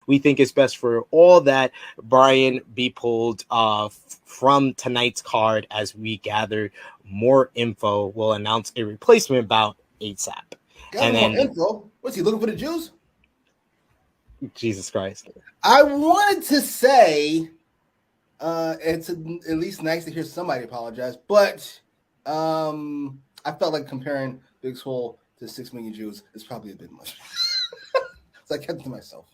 we think it's best for all that Bryan be pulled from tonight's card. As we gather more info, we'll announce a replacement bout ASAP. Got more info. What's he looking for the Jews? Jesus Christ. I wanted to say it's at least nice to hear somebody apologize, but I felt like comparing Big Swole to 6 million Jews is probably a bit much. So I kept it to myself.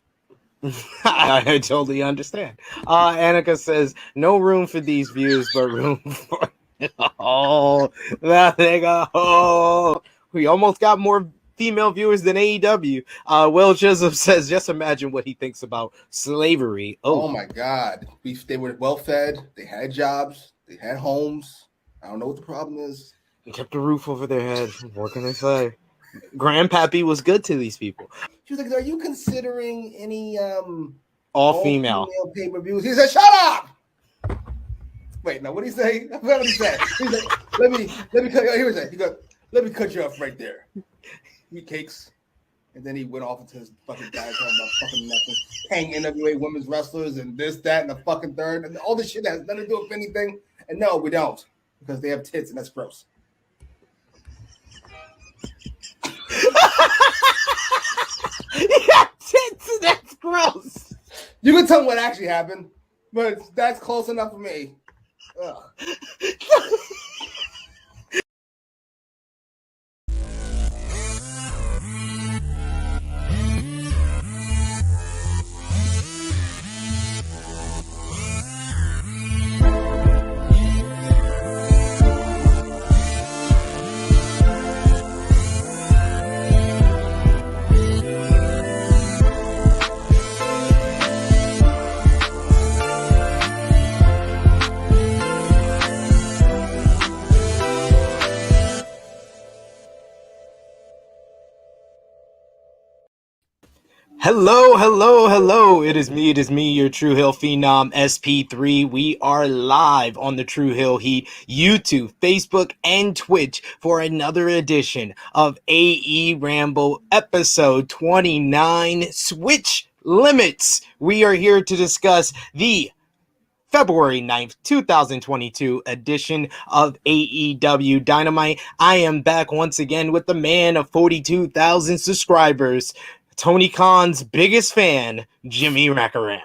I totally understand. Annika says, no room for these views, but room for... Oh, that nigga. Oh, we almost got more female viewers than AEW. Will Chisholm says, just imagine what he thinks about slavery. Oh my God. They were well fed. They had jobs. They had homes. I don't know what the problem is. They kept a roof over their head. What can I say? Grandpappy was good to these people. She was like, are you considering any all female pay-per-views? He said, shut up! Wait, no, what did he say? I forgot what he said. He's like, let me cut you. Here was that. He goes, let me cut you off right there. Eat cakes. And then he went off into his fucking guy talking about fucking nothing. Hang NWA women's wrestlers and this, that, and the fucking third. And all this shit that has nothing to do with anything. And no, we don't. Because they have tits and that's gross. Yeah, tits and that's gross. You can tell me what actually happened, but that's close enough for me. Ugh. Hello. It is me, your True Hill Phenom SP3. We are live on the True Hill Heat YouTube, Facebook, and Twitch for another edition of AEWramble episode 29, Switch Limits. We are here to discuss the February 9th, 2022 edition of AEW Dynamite. I am back once again with the man of 42,000 subscribers, Tony Khan's biggest fan, Jimmy Macram.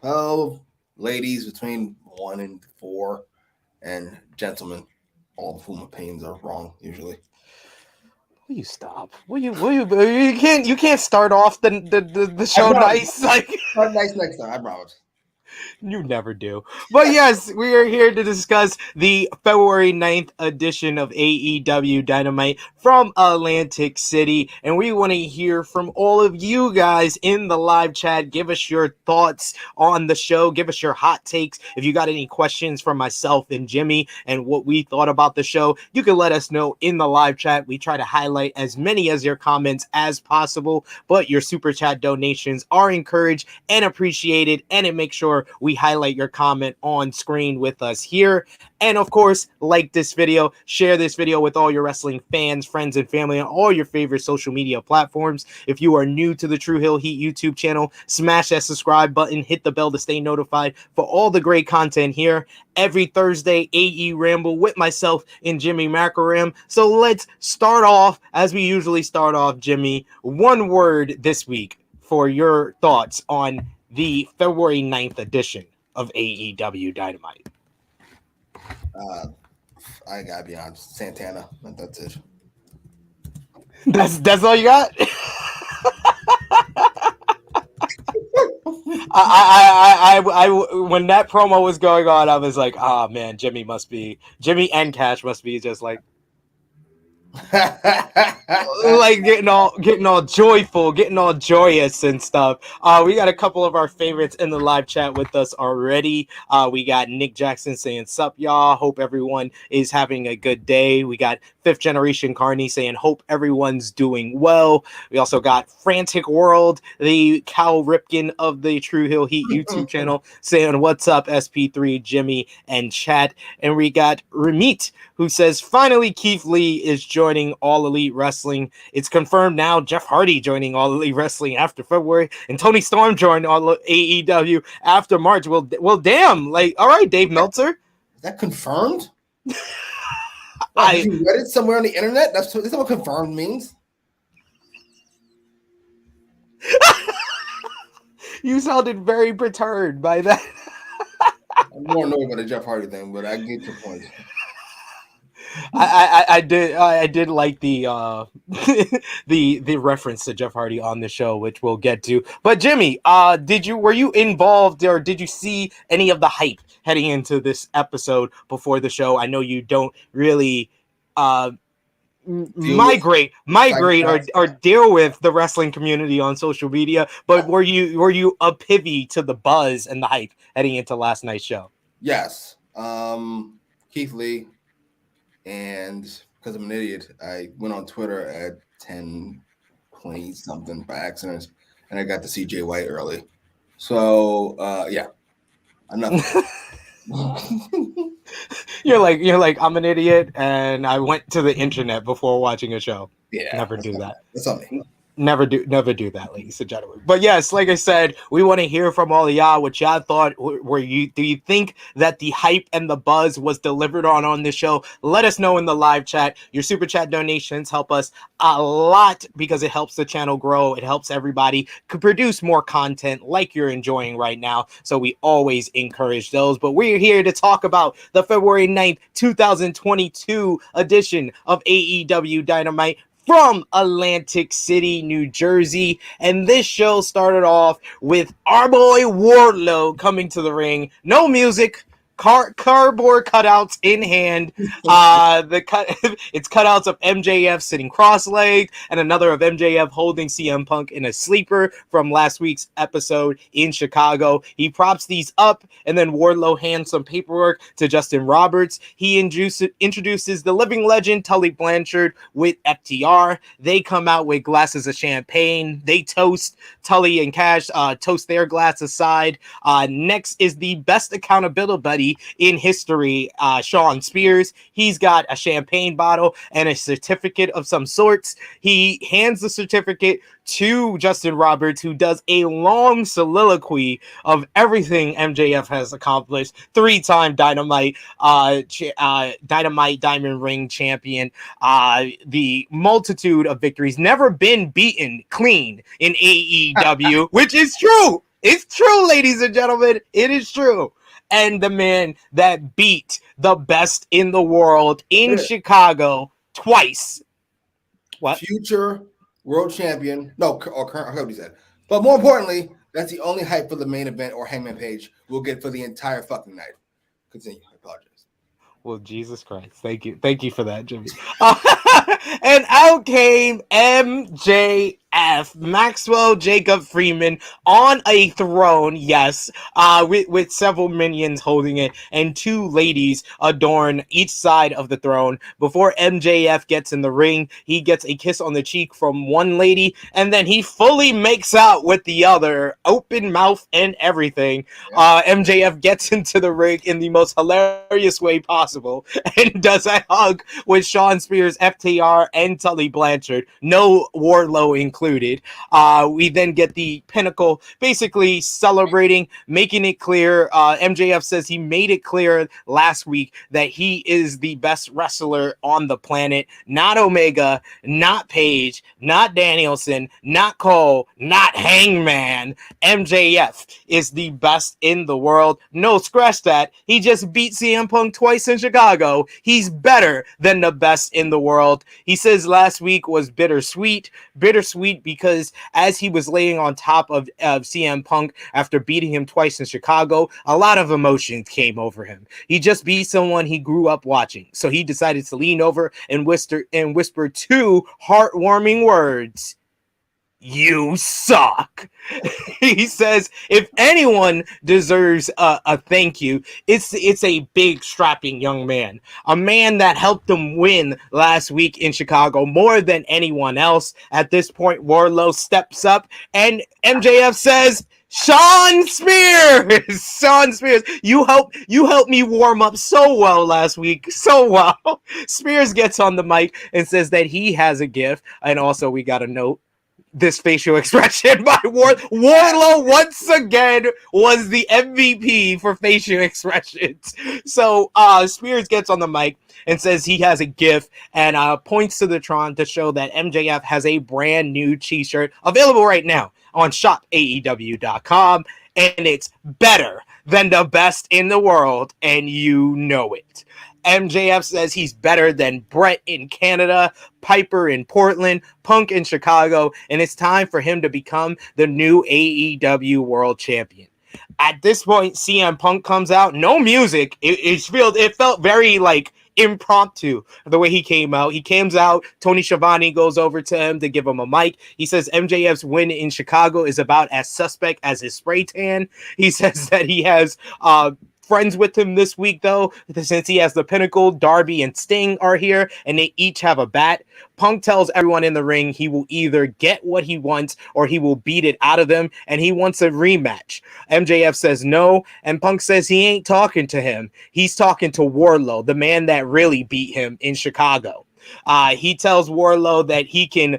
Oh, ladies between 1 and 4, and gentlemen, all of whom opinions are wrong usually. Will you stop? Will you you can't start off the show nice. Like start nice next time, I promise. You never do. But yes, we are here to discuss the February 9th edition of AEW Dynamite from Atlantic City. And we want to hear from all of you guys in the live chat. Give us your thoughts on the show. Give us your hot takes. If you got any questions from myself and Jimmy and what we thought about the show, you can let us know in the live chat. We try to highlight as many as your comments as possible, but your super chat donations are encouraged and appreciated, and it makes sure we highlight your comment on screen with us here. And of course, like this video, share this video with all your wrestling fans, friends, and family on all your favorite social media platforms. If you are new to the True Hill Heat YouTube channel, smash that subscribe button, hit the bell to stay notified for all the great content here. Every Thursday, AEWramble with myself and Jimmy Macram. So let's start off, as we usually start off, Jimmy, one word this week for your thoughts on the February 9th edition of AEW Dynamite. I gotta be honest, Santana. That's it. That's all you got? I when that promo was going on, I was like, oh man, Jimmy and Cash must be just like like getting all joyful, getting all joyous and stuff. We got a couple of our favorites in the live chat with us already. We got Nick Jackson saying, "Sup, y'all? Hope everyone is having a good day." We got Fifth Generation Carney saying, "Hope everyone's doing well." We also got Frantic World, the Cal Ripken of the True Hill Heat YouTube channel, saying, "What's up, SP3, Jimmy, and chat." And we got Ramit, who says, "Finally, Keith Lee is joining joining All Elite Wrestling. It's confirmed now Jeff Hardy joining All Elite Wrestling after February, and Tony Storm joined all AEW after March. Well, damn. Like, all right, Dave Meltzer. Is that confirmed? Did you read it somewhere on the internet? That's what confirmed means. You sounded very perturbed by that. I'm more annoyed about the Jeff Hardy thing, but I get your point. I did like the the reference to Jeff Hardy on the show, which we'll get to. But Jimmy, were you involved, or did you see any of the hype heading into this episode before the show? I know you don't really migrate or deal with the wrestling community on social media, but were you a privy to the buzz and the hype heading into last night's show? Yes. Keith Lee, and because I'm an idiot, I went on Twitter at 10:20 something by accident, and I got to see Jay White early. So yeah, enough. You're like, I'm an idiot, and I went to the internet before watching a show. Yeah, never do that. That's on me. Never do that, ladies and gentlemen. But yes, like I said, we want to hear from all of y'all what y'all thought. Do you think that the hype and the buzz was delivered on this show? Let us know in the live chat. Your super chat donations help us a lot because it helps the channel grow. It helps everybody produce more content like you're enjoying right now. So we always encourage those. But we're here to talk about the February 9th, 2022 edition of AEW Dynamite from Atlantic City, New Jersey. And this show started off with our boy Wardlow coming to the ring. No music, cardboard cutouts in hand. It's cutouts of MJF sitting cross-legged and another of MJF holding CM Punk in a sleeper from last week's episode in Chicago. He props these up, and then Wardlow hands some paperwork to Justin Roberts. He introduces the living legend Tully Blanchard with FTR. They come out with glasses of champagne. They toast. Tully and Cash toast their glass aside. Next is the best accountability buddy in history, Sean Spears. He's got a champagne bottle and a certificate of some sorts. He hands the certificate to Justin Roberts, who does a long soliloquy of everything MJF has accomplished. 3-time Dynamite Diamond Ring champion, the multitude of victories, never been beaten clean in AEW, which is true. It's true, ladies and gentlemen. It is true. And the man that beat the best in the world in Chicago twice. What? Future world champion. No, or current, I heard what he said. But more importantly, that's the only hype for the main event or Hangman Page we'll get for the entire fucking night. Continue. I apologize. Well, Jesus Christ. Thank you. Thank you for that, Jimmy. And out came MJF, Maxwell Jacob Freeman, on a throne, yes, with several minions holding it, and 2 ladies adorn each side of the throne. Before MJF gets in the ring, he gets a kiss on the cheek from one lady, and then he fully makes out with the other, open mouth and everything. MJF gets into the ring in the most hilarious way possible, and does a hug with Sean Spears, FTR, and Tully Blanchard, no Wardlow included. We then get the Pinnacle basically celebrating, making it clear. MJF says he made it clear last week that he is the best wrestler on the planet. Not Omega, not Page, not Danielson, not Cole, not Hangman. MJF is the best in the world. No, scratch that. He just beat CM Punk twice in Chicago. He's better than the best in the world. He says last week was bittersweet because as he was laying on top of CM Punk after beating him twice in Chicago, a lot of emotions came over him. He just beat someone he grew up watching, so he decided to lean over and whisper 2 heartwarming words. You suck. He says if anyone deserves a thank you, it's a big strapping young man, a man that helped him win last week in Chicago more than anyone else. At this point, Wardlow steps up and MJF says, Sean Spears. Sean Spears. You helped me warm up so well last week. So well. Spears gets on the mic and says that he has a gift. And also we got a note. This facial expression by Wardlow once again was the MVP for facial expressions. So Spears gets on the mic and says he has a gift and points to the Tron to show that MJF has a brand new t-shirt available right now on shopaew.com, and it's better than the best in the world, and you know it. MJF says he's better than Brett in Canada, Piper in Portland, Punk in Chicago, and it's time for him to become the new AEW World Champion. At this point, CM Punk comes out, no music. It felt very like impromptu the way he came out. He comes out, Tony Schiavone goes over to him to give him a mic. He says MJF's win in Chicago is about as suspect as his spray tan. He says that he has friends with him this week, though, since he has the Pinnacle, Darby and Sting are here, and they each have a bat. Punk tells everyone in the ring he will either get what he wants or he will beat it out of them, and he wants a rematch. MJF says no, and Punk says he ain't talking to him. He's talking to Wardlow, the man that really beat him in Chicago. He tells Wardlow that he can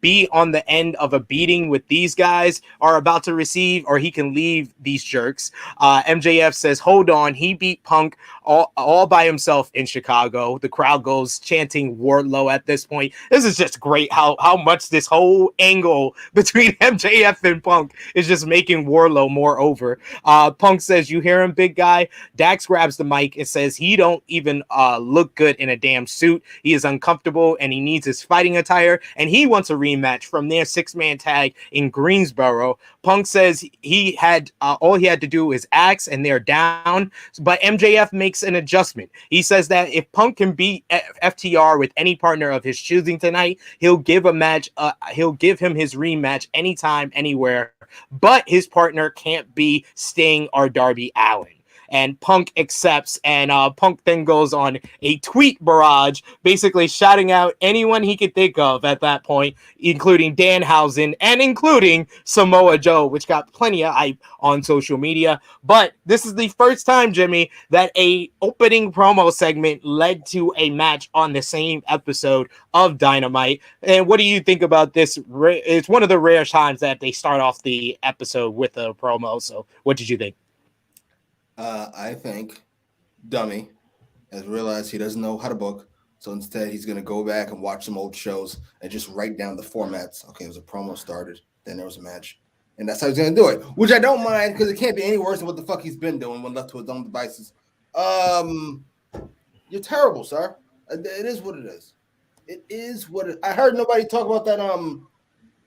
be on the end of a beating with these guys are about to receive, or he can leave these jerks. MJF says, hold on, he beat Punk all by himself in Chicago. The crowd goes chanting Wardlow at this point. This is just great how much this whole angle between MJF and Punk is just making Wardlow more over. Punk says, you hear him, big guy? Dax grabs the mic and says he don't even look good in a damn suit. He is uncomfortable and he needs his fighting attire, and he wants a rematch from their 6-man tag in Greensboro. Punk says he had all he had to do is ask, and they're down. But MJF makes an adjustment. He says that if Punk can beat FTR with any partner of his choosing tonight, he'll give a match. He'll give him his rematch anytime, anywhere. But his partner can't be Sting or Darby Allen. And Punk accepts, and Punk then goes on a tweet barrage, basically shouting out anyone he could think of at that point, including Danhausen and including Samoa Joe, which got plenty of hype on social media. But this is the first time, Jimmy, that a opening promo segment led to a match on the same episode of Dynamite. And what do you think about this? It's one of the rare times that they start off the episode with a promo. So what did you think? I think Dummy has realized he doesn't know how to book, so instead he's going to go back and watch some old shows and just write down the formats. Okay, there's a promo started, then there was a match, and that's how he's going to do it, which I don't mind because it can't be any worse than what the fuck he's been doing when left to his own devices. You're terrible, sir. It is what it is. It is what it. I heard nobody talk about that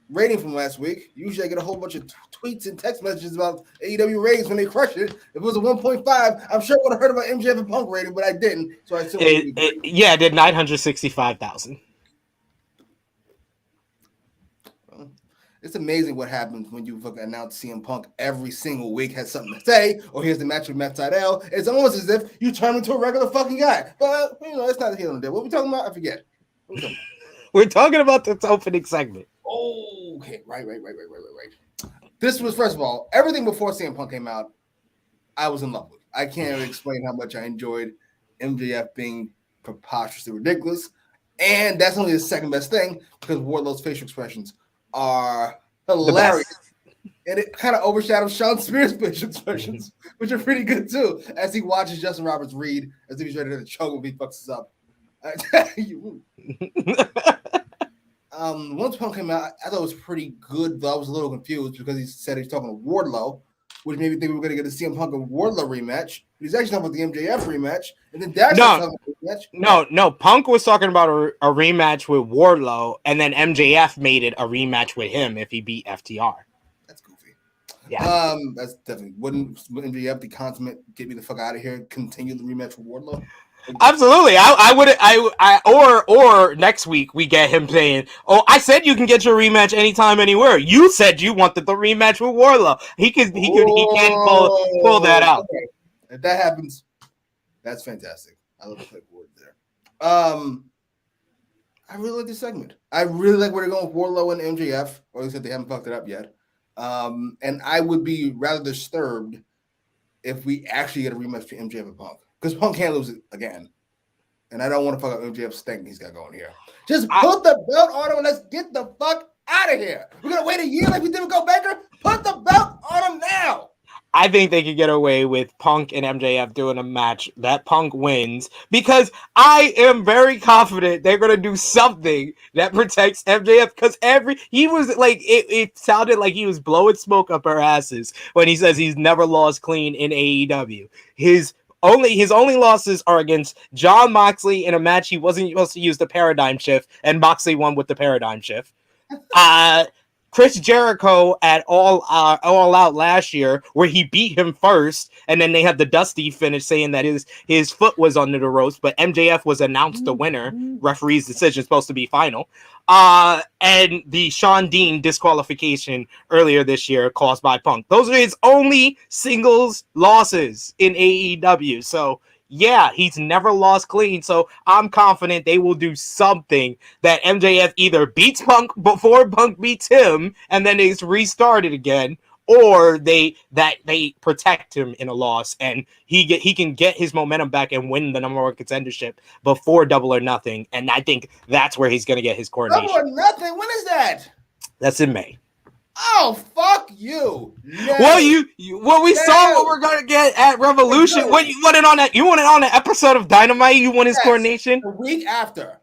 rating from last week. Usually I get a whole bunch of tweets and text messages about AEW ratings when they crush it. If it was a 1.5, I'm sure I would have heard about MJF and Punk rating, but I didn't. So I still it did 965,000. It's amazing what happens when you fucking announce CM Punk every single week has something to say, or here's the match with Matt Sydal. It's almost as if you turn into a regular fucking guy. But it's not here on there. What are we talking about? I forget. What are we talking about? We're talking about this opening segment. Oh, okay. Right. This was, first of all, everything before CM Punk came out, I was in love with. I can't explain how much I enjoyed MJF being preposterously ridiculous. And that's only the second best thing because Wardlow's facial expressions are hilarious. And it kind of overshadows Sean Spears' facial expressions, which are pretty good too, as he watches Justin Roberts read as if he's ready to choke when he fucks us up. Once Punk came out, I thought it was pretty good, though I was a little confused because he said he's talking to Wardlow, which made me think we were going to get a CM Punk and Wardlow rematch. But he's actually talking about the MJF rematch, and then Dax talking about the rematch. No. Punk was talking about a rematch with Wardlow, and then MJF made it a rematch with him if he beat FTR. That's goofy. Yeah. That's definitely wouldn't MJF the consummate get me the fuck out of here? Continue the rematch with Wardlow. Absolutely. I would or next week we get him saying, "Oh, I said you can get your rematch anytime, anywhere. You said you wanted the rematch with Wardlow. He can pull that out." Okay. If that happens, that's fantastic. I love the clipboard there. I really like this segment. I really like where they're going with Wardlow and MJF, or at least if they haven't fucked it up yet. And I would be rather disturbed if we actually get a rematch for MJF and Punk, because Punk can't lose it again. And I don't want to fuck up MJF's thing he's got going here. Just put the belt on him and let's get the fuck out of here. We're going to wait a year like we did with Go Baker? Put the belt on him now. I think they could get away with Punk and MJF doing a match that Punk wins, because I am very confident they're going to do something that protects MJF, because he was like, it sounded like he was blowing smoke up our asses when he says he's never lost clean in AEW. His only losses are against Jon Moxley in a match he wasn't supposed to use the paradigm shift, and Moxley won with the paradigm shift. Chris Jericho at All Out last year, where he beat him first, and then they had the Dusty finish saying that his foot was under the ropes, but MJF was announced the winner. Referee's decision supposed to be final. And the Shawn Dean disqualification earlier this year caused by Punk. Those are his only singles losses in AEW. So yeah, he's never lost clean, so I'm confident they will do something that MJF either beats Punk before Punk beats him, and then it's restarted again, or they protect him in a loss, and he can get his momentum back and win the number one contendership before Double or Nothing, and I think that's where he's going to get his coronation. Double or Nothing? When is that? That's in May. Oh, fuck you! No. Well, we saw what we're gonna get at Revolution. What you want it on that? You want it on an episode of Dynamite? You want his coronation? The week after.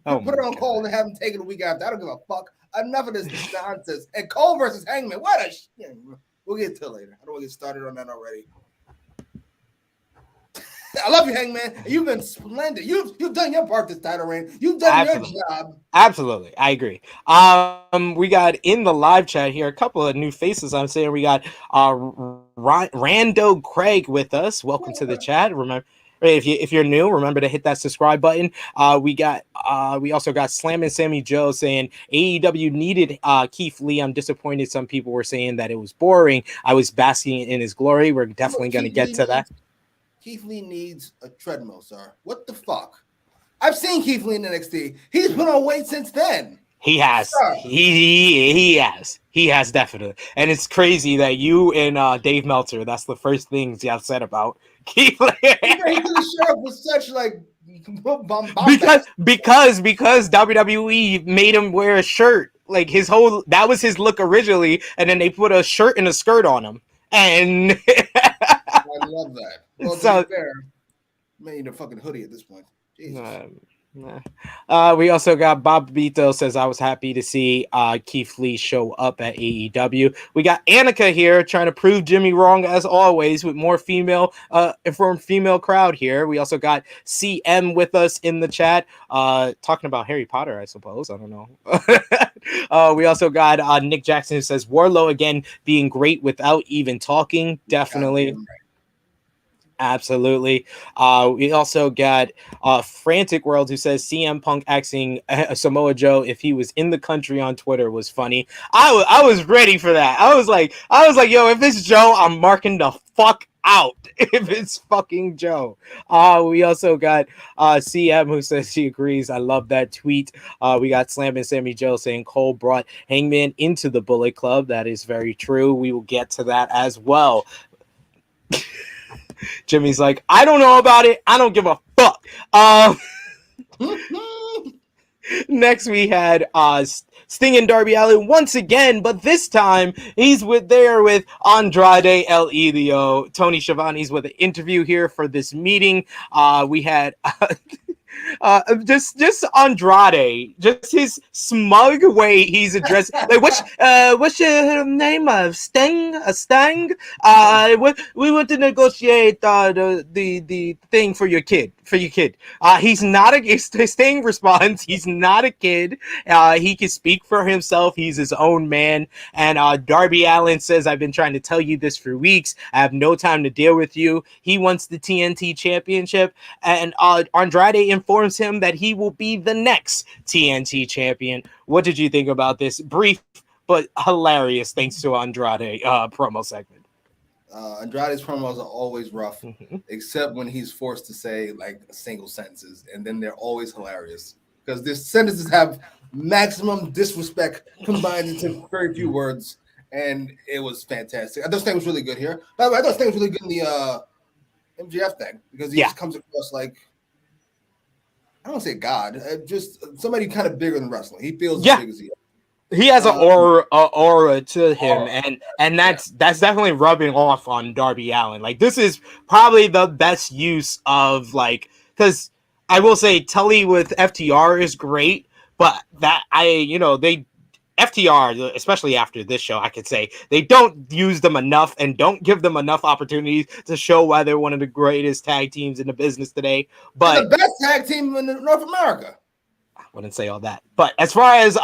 Put it on Cole and have him take it a week after. I don't give a fuck. Enough of this nonsense. And Cole versus Hangman. What a shit. We'll get to it later. I don't want to get started on that already. I love you, Hangman. You've been splendid. You've done your part this title reign. You've done your job. Absolutely, I agree. We got in the live chat here a couple of new faces. I'm saying we got Rando Craig with us. Welcome to the chat. Remember, if you're new, remember to hit that subscribe button. We also got Slam and Sammy Joe saying AEW needed Keith Lee. I'm disappointed. Some people were saying that it was boring. I was basking in his glory. We're definitely going to get to that. Keith Lee needs a treadmill, sir. What the fuck? I've seen Keith Lee in NXT. He's put on weight since then. He has. Sir. He has. He has definitely. And it's crazy that you and Dave Meltzer, that's the first things you have said about Keith Lee. He did the show with such like because WWE made him wear a shirt. Like that was his look originally, and then they put a shirt and a skirt on him. And I love that. Well, to be fair, made a fucking hoodie at this point. Jesus. We also got Bob Bito says, I was happy to see Keith Lee show up at AEW. We got Annika here trying to prove Jimmy wrong as always with more informed female crowd here. We also got CM with us in the chat talking about Harry Potter, I suppose. I don't know. We also got Nick Jackson who says Wardlow again being great without even talking. Definitely. Absolutely. We also got Frantic World who says CM Punk asking Samoa Joe if he was in the country on Twitter was funny. I was ready for that. I was like, yo, if it's Joe, I'm marking the fuck out if it's fucking Joe. We also got CM who says she agrees. I love that tweet. We got Slam and Sammy Joe saying Cole brought Hangman into the Bullet Club. That is very true. We will get to that as well. Jimmy's like, I don't know about it. I don't give a fuck. Next, we had Sting and Darby Allen once again, but this time he's with Andrade El Idolo. Tony Schiavone's with an interview here for this meeting. We had just Andrade, just his smug way he's addressed. Like, what's your name? Sting? A Stang? We want to negotiate the thing for your kid. He's not his Sting response. He's not a kid. He can speak for himself. He's his own man. And Darby Allen says, I've been trying to tell you this for weeks. I have no time to deal with you. He wants the TNT championship. And Andrade informs him that he will be the next TNT champion. What did you think about this brief but hilarious, thanks to Andrade promo segment? Andrade's promos are always rough, except when he's forced to say like single sentences, and then they're always hilarious because these sentences have maximum disrespect combined into very few words, and it was fantastic. I thought Sting was really good here. By the way, I thought Sting was really good in the MJF thing because he just comes across like, I don't say God, just somebody kind of bigger than wrestling. He feels as big as he is. He has an aura to him, and that's definitely rubbing off on Darby Allen. Like, this is probably the best use of, like, because I will say Tully with FTR is great, but they FTR, especially after this show, I could say they don't use them enough and don't give them enough opportunities to show why they're one of the greatest tag teams in the business today. But they're the best tag team in North America. I wouldn't say all that, but as far as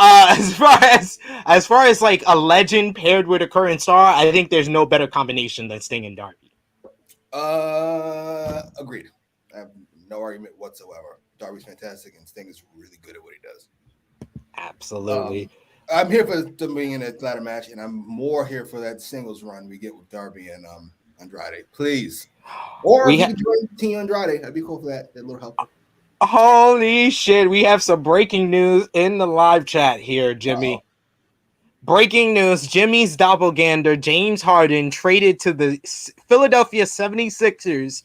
like a legend paired with a current star, I think there's no better combination than Sting and Darby. Agreed. I have no argument whatsoever. Darby's fantastic, and Sting is really good at what he does. Absolutely. I'm here for them being in a ladder match, and I'm more here for that singles run we get with Darby and Andrade. Please. Or if you could join Team Andrade, I'd be cool for that. That little help. Holy shit. We have some breaking news in the live chat here, Jimmy. Uh-oh. Breaking news. Jimmy's doppelganger, James Harden, traded to the Philadelphia 76ers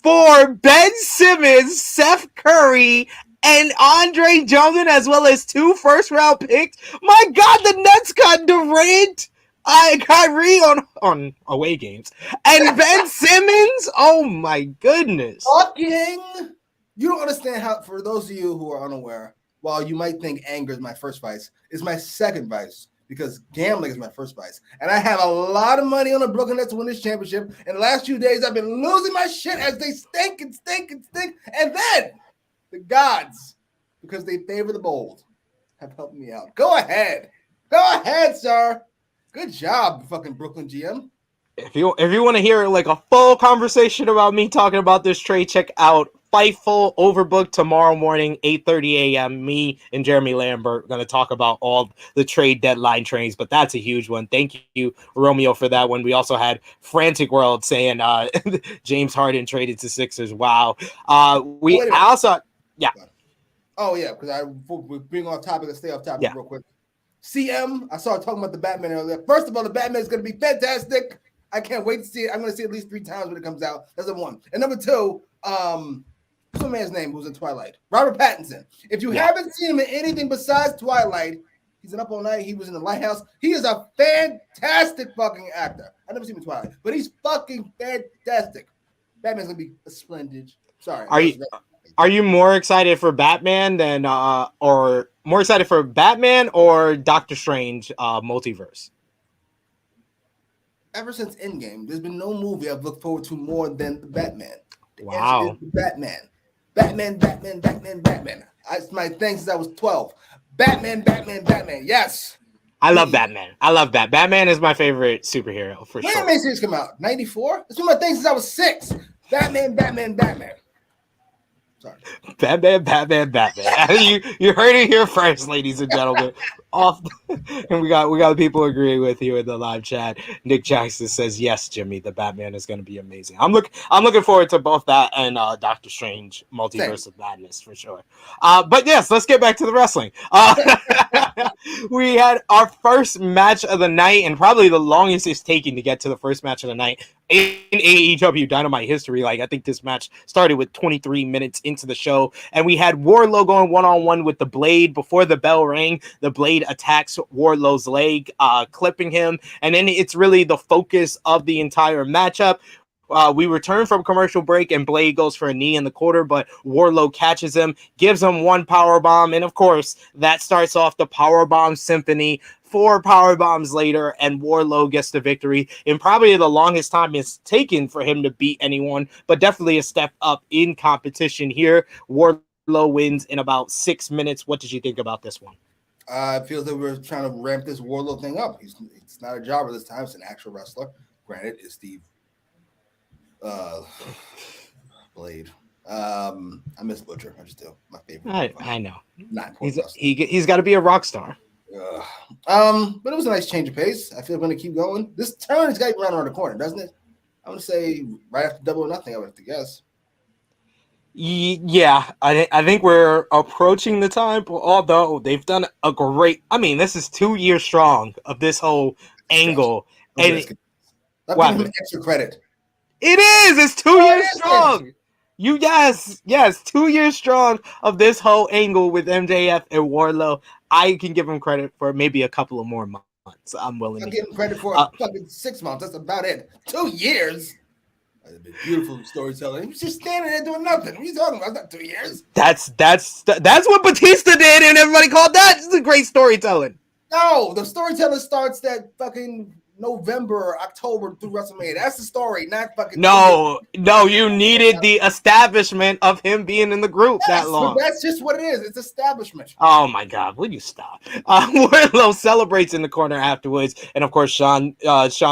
for Ben Simmons, Seth Curry, and Andre Drummond, as well as 2 first-round picks. My God, the Nets got Durant, Kyrie on away games, and Ben Simmons. Oh my goodness! You don't understand how. For those of you who are unaware, while you might think anger is my first vice, it's my second vice because gambling is my first vice, and I have a lot of money on the Brooklyn Nets to win this championship. And the last few days, I've been losing my shit as they stink, and then the gods, because they favor the bold, have helped me out. Go ahead, sir. Good job, fucking Brooklyn GM. If you want to hear like a full conversation about me talking about this trade, check out Fightful Overbooked tomorrow morning, 8:30 a.m. Me and Jeremy Lambert are going to talk about all the trade deadline trades, but that's a huge one. Thank you, Romeo, for that one. We also had Frantic World saying James Harden traded to Sixers. Wow. Also... Yeah. Oh, yeah, because we bring off topic and stay off topic real quick. CM, I saw talking about the Batman earlier. First of all, the Batman is going to be fantastic. I can't wait to see it. I'm going to see it at least 3 times when it comes out. That's number 1. And number 2, what's my man's name who's in Twilight? Robert Pattinson. If you haven't seen him in anything besides Twilight, he's in Up All Night. He was in The Lighthouse. He is a fantastic fucking actor. I've never seen him in Twilight, but he's fucking fantastic. Batman's going to be a splendid. Sorry. Are you more excited for Batman than or more excited for Batman or Doctor Strange multiverse? Ever since Endgame, there's been no movie I've looked forward to more than the Batman. Wow. Batman. It's my thing since I was 12. Batman. Yes. I love Batman. I love that. Batman is my favorite superhero for sure. When did series come out? 94? It's been my thing since I was 6. Batman. Sorry. Batman. You heard it here first, ladies and gentlemen. And we got people agreeing with you in the live chat. Nick Jackson says yes, Jimmy. The Batman is going to be amazing. I'm looking forward to both that and Doctor Strange Multiverse of Madness for sure. But yes, let's get back to the wrestling. We had our first match of the night, and probably the longest it's taken to get to the first match of the night in AEW Dynamite history. Like, I think this match started with 23 minutes into the show, and we had Wardlow going one-on-one with the Blade. Before the bell rang, the Blade attacks Wardlow's leg, clipping him, and then it's really the focus of the entire matchup. We return from commercial break, and Blade goes for a knee in the quarter, but Wardlow catches him, gives him 1 powerbomb, and of course, that starts off the powerbomb symphony. 4 powerbombs later, and Wardlow gets the victory in probably the longest time it's taken for him to beat anyone, but definitely a step up in competition here. Wardlow wins in about 6 minutes. What did you think about this one? It feels like we're trying to ramp this Wardlow thing up. It's not a jobber this time. It's an actual wrestler. Granted, it's Steve Blade. I miss Butcher. I just do. My favorite. I know. He's got to be a rock star. But it was a nice change of pace. I feel we're going to keep going. This turn has got right around the corner, doesn't it? I want to say right after Double or Nothing, I would have to guess. Yeah, I think we're approaching the time. Although they've done a great. I mean, this is 2 years strong of this whole Stretch. angle, Don't be and asking. Stop what giving him happened? extra credit. It is. It's two No, years it isn't. strong. Yes, 2 years strong of this whole angle with MJF and Wardlow. I can give him credit for maybe a couple of more months. I'm willing I'll to give give him him. credit for fucking 6 months. That's about it. 2 years. That's a bit beautiful storytelling. He was just standing there doing nothing. What are you talking about? That's not 2 years. That's what Batista did, and everybody called that. This is great storytelling. No, the storytelling starts that fucking November, October through WrestleMania. That's the story, not fucking 2 years. No, you needed the establishment of him being in the group that Yes, but long. that's just what it is. It's establishment. Oh my God! Will you stop? Wardlow celebrates in the corner afterwards, and of course, Sean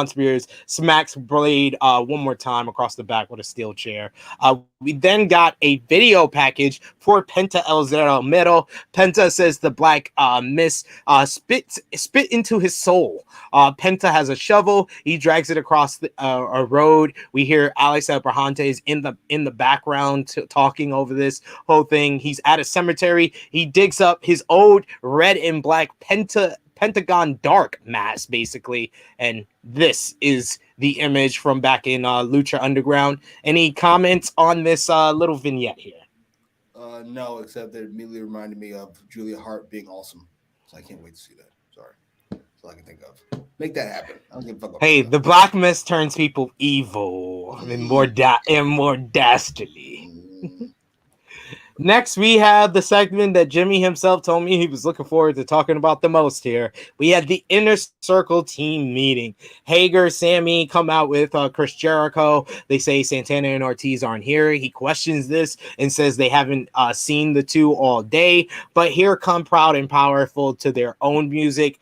Spears smacks Blade one more time across the back with a steel chair. We then got a video package for Penta El Zero Miedo. Penta says the Black Miss spit into his soul. Penta has a shovel. He drags it across a road. We hear Alex Abrahantes in the background talking over this whole thing. He's at a cemetery. He digs up his old red and black Pentagon Dark mask, basically, and this is the image from back in Lucha Underground. Any comments on this little vignette here? No, except that it immediately reminded me of Julia Hart being awesome. So I can't wait to see that. Sorry. That's all I can think of. Make that happen. I don't give a fuck about Hey, that. the Black Mist turns people evil and more dastardly. Next, we have the segment that Jimmy himself told me he was looking forward to talking about the most here. We had the Inner Circle team meeting. Hager, Sammy come out with Chris Jericho. They say Santana and Ortiz aren't here. He questions this and says they haven't seen the two all day, but here come Proud and Powerful to their own music.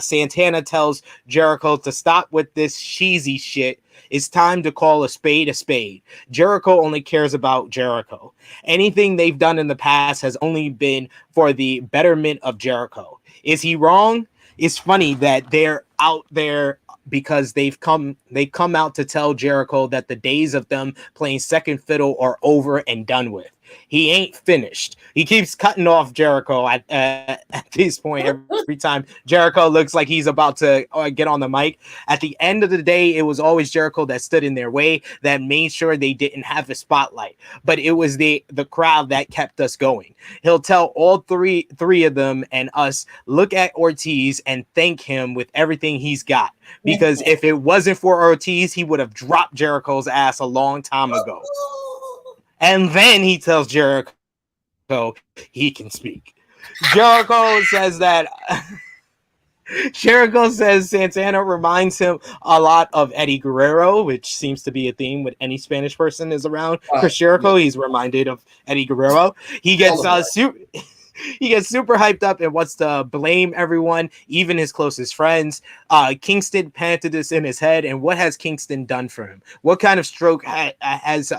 Santana tells Jericho to stop with this cheesy shit. It's time to call a spade a spade. Jericho only cares about Jericho. Anything they've done in the past has only been for the betterment of Jericho. Is he wrong? It's funny that they're out there because they come out to tell Jericho that the days of them playing second fiddle are over and done with. He ain't finished. He keeps cutting off Jericho at this point every time Jericho looks like he's about to get on the mic. At the end of the day, it was always Jericho that stood in their way, that made sure they didn't have a spotlight. But it was the crowd that kept us going. He'll tell all three of them and us, look at Ortiz and thank him with everything he's got. Because if it wasn't for Ortiz, he would have dropped Jericho's ass a long time ago. And then he tells Jericho he can speak. Jericho says that Jericho says Santana reminds him a lot of Eddie Guerrero, which seems to be a theme with any Spanish person is around Chris Jericho. He's reminded of Eddie Guerrero. He gets he gets super hyped up and wants to blame everyone, even his closest friends. Kingston planted this in his head, and what has Kingston done for him? What kind of stroke has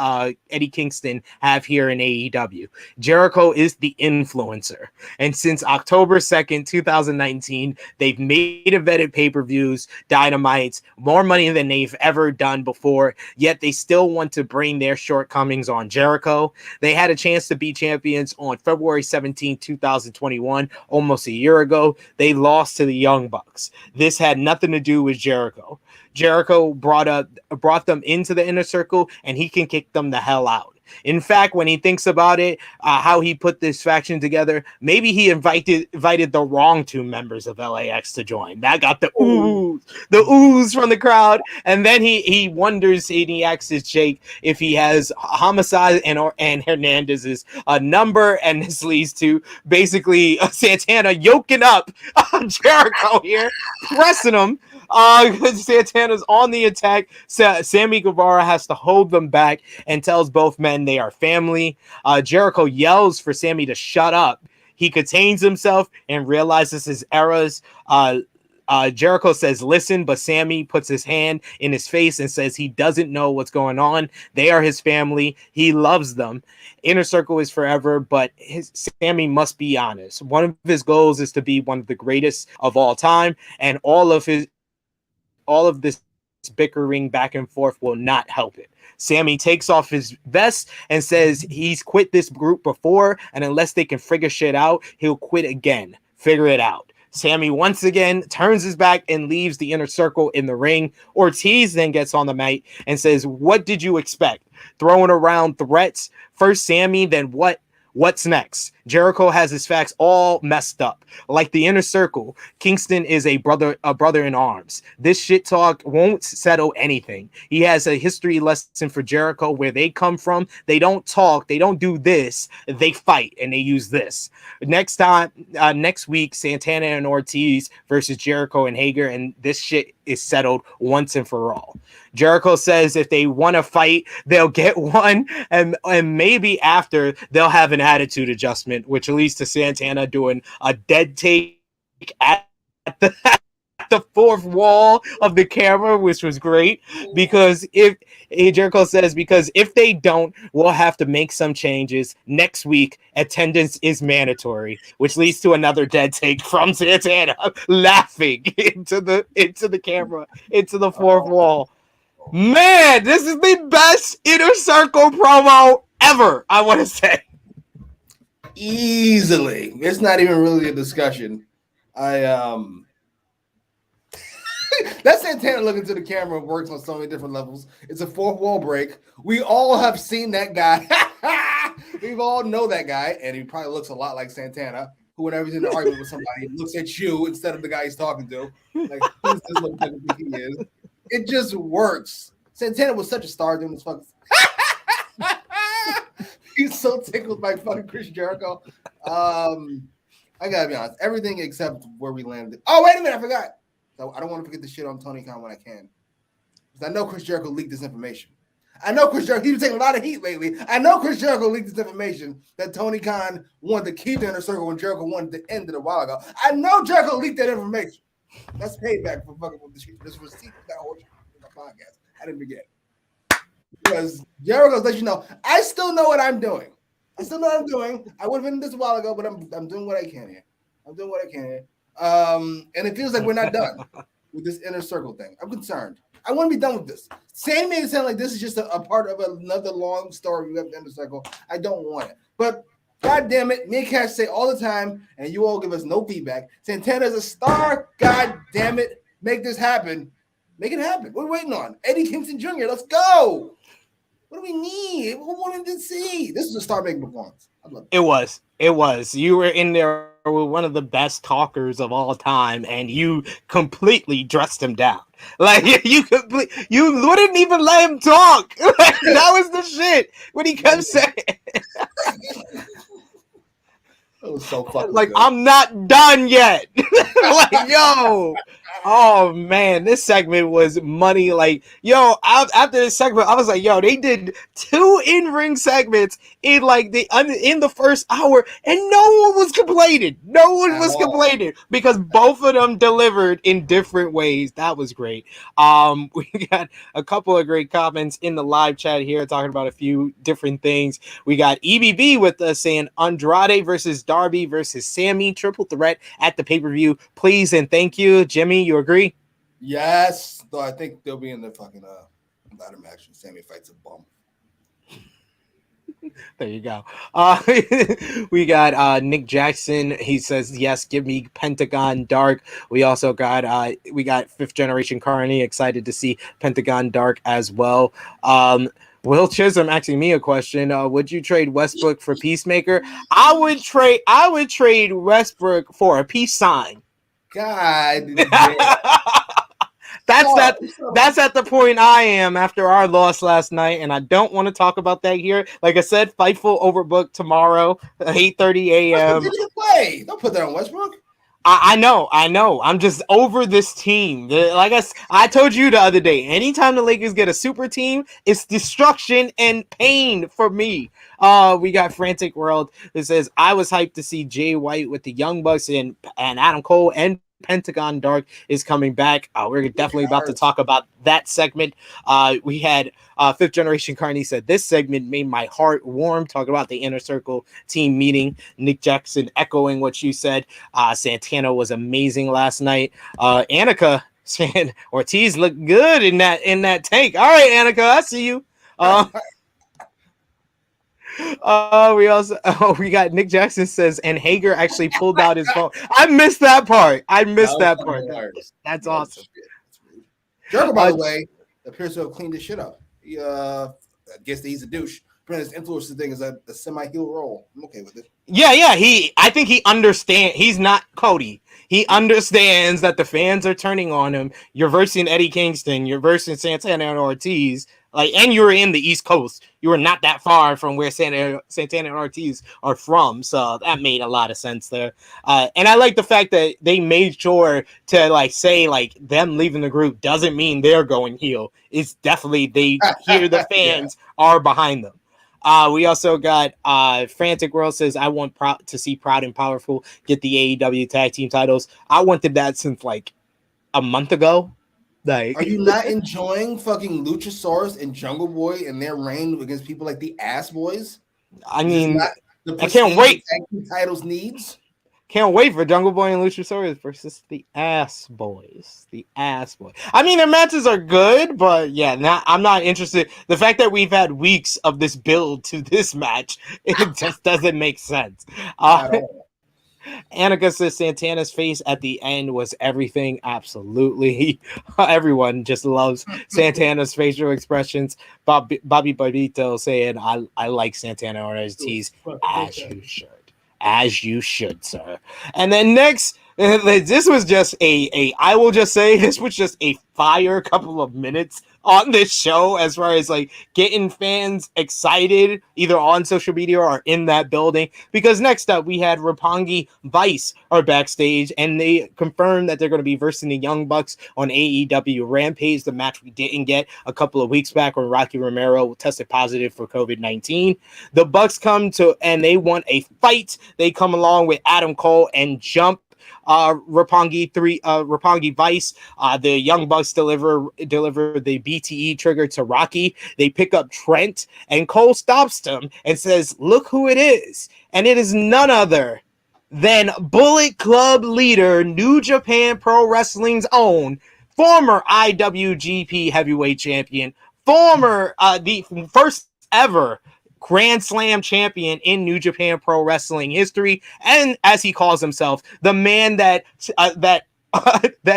Eddie Kingston have here in AEW? Jericho is the influencer, and since October 2nd, 2019, they've made vetted pay-per-views, Dynamites, more money than they've ever done before, yet they still want to bring their shortcomings on Jericho. They had a chance to be champions on February 17th, 2021, almost a year ago. They lost to the Young Bucks. This had nothing to do with Jericho. Jericho brought them into the Inner Circle, and he can kick them the hell out. In fact, when he thinks about it, how he put this faction together, maybe he invited the wrong two members of LAX to join. That got the oohs from the crowd, and then he wonders, and he asks Jake if he has Homicide and Hernandez's number, and this leads to basically Santana yoking up Jericho here, pressing him. Santana's on the attack. Sammy Guevara has to hold them back and tells both men they are family. Jericho yells for Sammy to shut up. He contains himself and realizes his errors. Jericho says, listen, but Sammy puts his hand in his face and says he doesn't know what's going on. They are his family. He loves them. Inner Circle is forever, but Sammy must be honest. One of his goals is to be one of the greatest of all time, and all of this bickering back and forth will not help it. Sammy takes off his vest and says he's quit this group before, and unless they can figure shit out, he'll quit again. Figure it out. Sammy once again turns his back and leaves the inner circle in the ring. Ortiz then gets on the mic and says, "What did you expect? Throwing around threats. First Sammy, then what? What's next?" Jericho has his facts all messed up. Like the inner circle, Kingston is a brother in arms. This shit talk won't settle anything. He has a history lesson for Jericho where they come from. They don't talk. They don't do this. They fight, and they use this. Next week, Santana and Ortiz versus Jericho and Hager, and this shit is settled once and for all. Jericho says if they want to fight, they'll get one, and maybe after they'll have an attitude adjustment, which leads to Santana doing a dead take at the fourth wall of the camera, which was great because Jericho says if they don't, we'll have to make some changes next week. Attendance is mandatory, which leads to another dead take from Santana laughing into the camera, into the fourth wall. Man, this is the best Inner Circle promo ever, I want to say. Easily. It's not even really a discussion. That Santana looking to the camera works on so many different levels. It's a fourth wall break. We all have seen that guy. We all know that guy, and he probably looks a lot like Santana, who whenever he's in an argument with somebody, looks at you instead of the guy he's talking to. Like, who's this little thing he is? It just works. Santana was such a star doing this fucking. He's so tickled by fucking Chris Jericho. I gotta be honest, everything except where we landed. Oh, wait a minute, I forgot. So I don't want to forget the shit on Tony Khan when I can. Because I know Chris Jericho leaked this information. I know Chris Jericho, he's been taking a lot of heat lately. I know Chris Jericho leaked this information that Tony Khan wanted to keep the inner circle when Jericho wanted to end it a while ago. I know Jericho leaked that information. That's payback for fucking this receipt that whole podcast. I didn't forget. Because Jericho lets you know, I still know what I'm doing. I still know what I'm doing. I would have been this a while ago, but I'm doing what I can here. I'm doing what I can here. And it feels like we're not done with this inner circle thing. I'm concerned. I want to be done with this. Sam made it sound like this is just a part of another long story we have the inner circle. I don't want it. But God damn it, me and Cash say all the time, and you all give us no feedback. Santana's a star. God damn it. Make this happen. Make it happen. What are we waiting on? Eddie Kingston Jr., let's go. What do we need? What wanted to see? This is a star-making performance. I love it. It was. You were in there with one of the best talkers of all time, and you completely dressed him down. Like you wouldn't even let him talk. Like, that was the shit when he kept saying. It was so fucking like good. I'm not done yet. Like yo, oh man, this segment was money. Like yo, after this segment, I was like, yo, they did 2 in-ring segments in the first hour, and no one was complaining. No one was complaining because both of them delivered in different ways. That was great. We got a couple of great comments in the live chat here talking about a few different things. We got EBB with us saying Andrade versus Darby versus Sammy triple threat at the pay-per-view. Please and thank you. Jimmy, you agree? Yes. Though I think they'll be in the fucking ladder match and Sammy fights a bum. There you go. We got Nick Jackson. He says, yes, give me Pentagon Dark. We also got 5th Generation Carney. Excited to see Pentagon Dark as well. Will Chisholm asking me a question. Would you trade Westbrook for Peacemaker? I would trade Westbrook for a peace sign. God. That's at the point I am after our loss last night, and I don't want to talk about that here. Like I said, Fightful overbooked tomorrow, 8:30 a.m. Play. Don't put that on Westbrook. I know. I'm just over this team. Like I told you the other day, anytime the Lakers get a super team, it's destruction and pain for me. We got Frantic World that says, I was hyped to see Jay White with the Young Bucks and Adam Cole and Pentagon Dark is coming back. We're definitely about to talk about that segment. We had 5th Generation Carney said, this segment made my heart warm, talking about the Inner Circle team meeting. Nick Jackson echoing what you said. Santana was amazing last night. Annika Ortiz looked good in that tank. All right, Annika, I see you. We got Nick Jackson says, and Hager actually pulled out his phone. I missed that part. That's awesome. Jericho, by the way, appears to have cleaned his shit up. He I guess he's a douche. His influencer thing is a semi-heel role. I'm okay with it. Yeah. I think he understands. He's not Cody. He understands that the fans are turning on him. You're versing Eddie Kingston. You're versing Santana and Ortiz. And you were in the East Coast. You were not that far from where Santana and Ortiz are from. So that made a lot of sense there. And I like the fact that they made sure to say them leaving the group doesn't mean they're going heel. It's definitely they hear the fans are behind them. We also got Frantic World says, I want to see Proud and Powerful get the AEW tag team titles. I wanted that since a month ago. Are you not enjoying fucking Luchasaurus and Jungle Boy and their reign against people like the Ass Boys? I mean, I can't wait. Tag team titles needs. Can't wait for Jungle Boy and Luchasaurus versus the Ass Boys. The Ass Boys. I mean, their matches are good, but I'm not interested. The fact that we've had weeks of this build to this match, it just doesn't make sense. Annika says Santana's face at the end was everything. Absolutely. Everyone just loves Santana's facial expressions. Bobby Babito saying, I like Santana Ortiz, as you should. As you should, sir. And then next, this was just I will just say, this was just a fire couple of minutes on this show as far as getting fans excited either on social media or in that building, because next up we had Roppongi Vice are backstage and they confirmed that they're going to be versing the Young Bucks on AEW Rampage, the match we didn't get a couple of weeks back when Rocky Romero tested positive for COVID-19. The Bucks come to and they want a fight. They come along with Adam Cole and Jump Roppongi Vice. The Young Bucks deliver the BTE trigger to Rocky. They pick up Trent and Cole stops them and says, look who it is. And it is none other than Bullet Club leader, New Japan Pro Wrestling's own former IWGP heavyweight champion, the first ever Grand Slam champion in New Japan Pro Wrestling history, and as he calls himself, the man that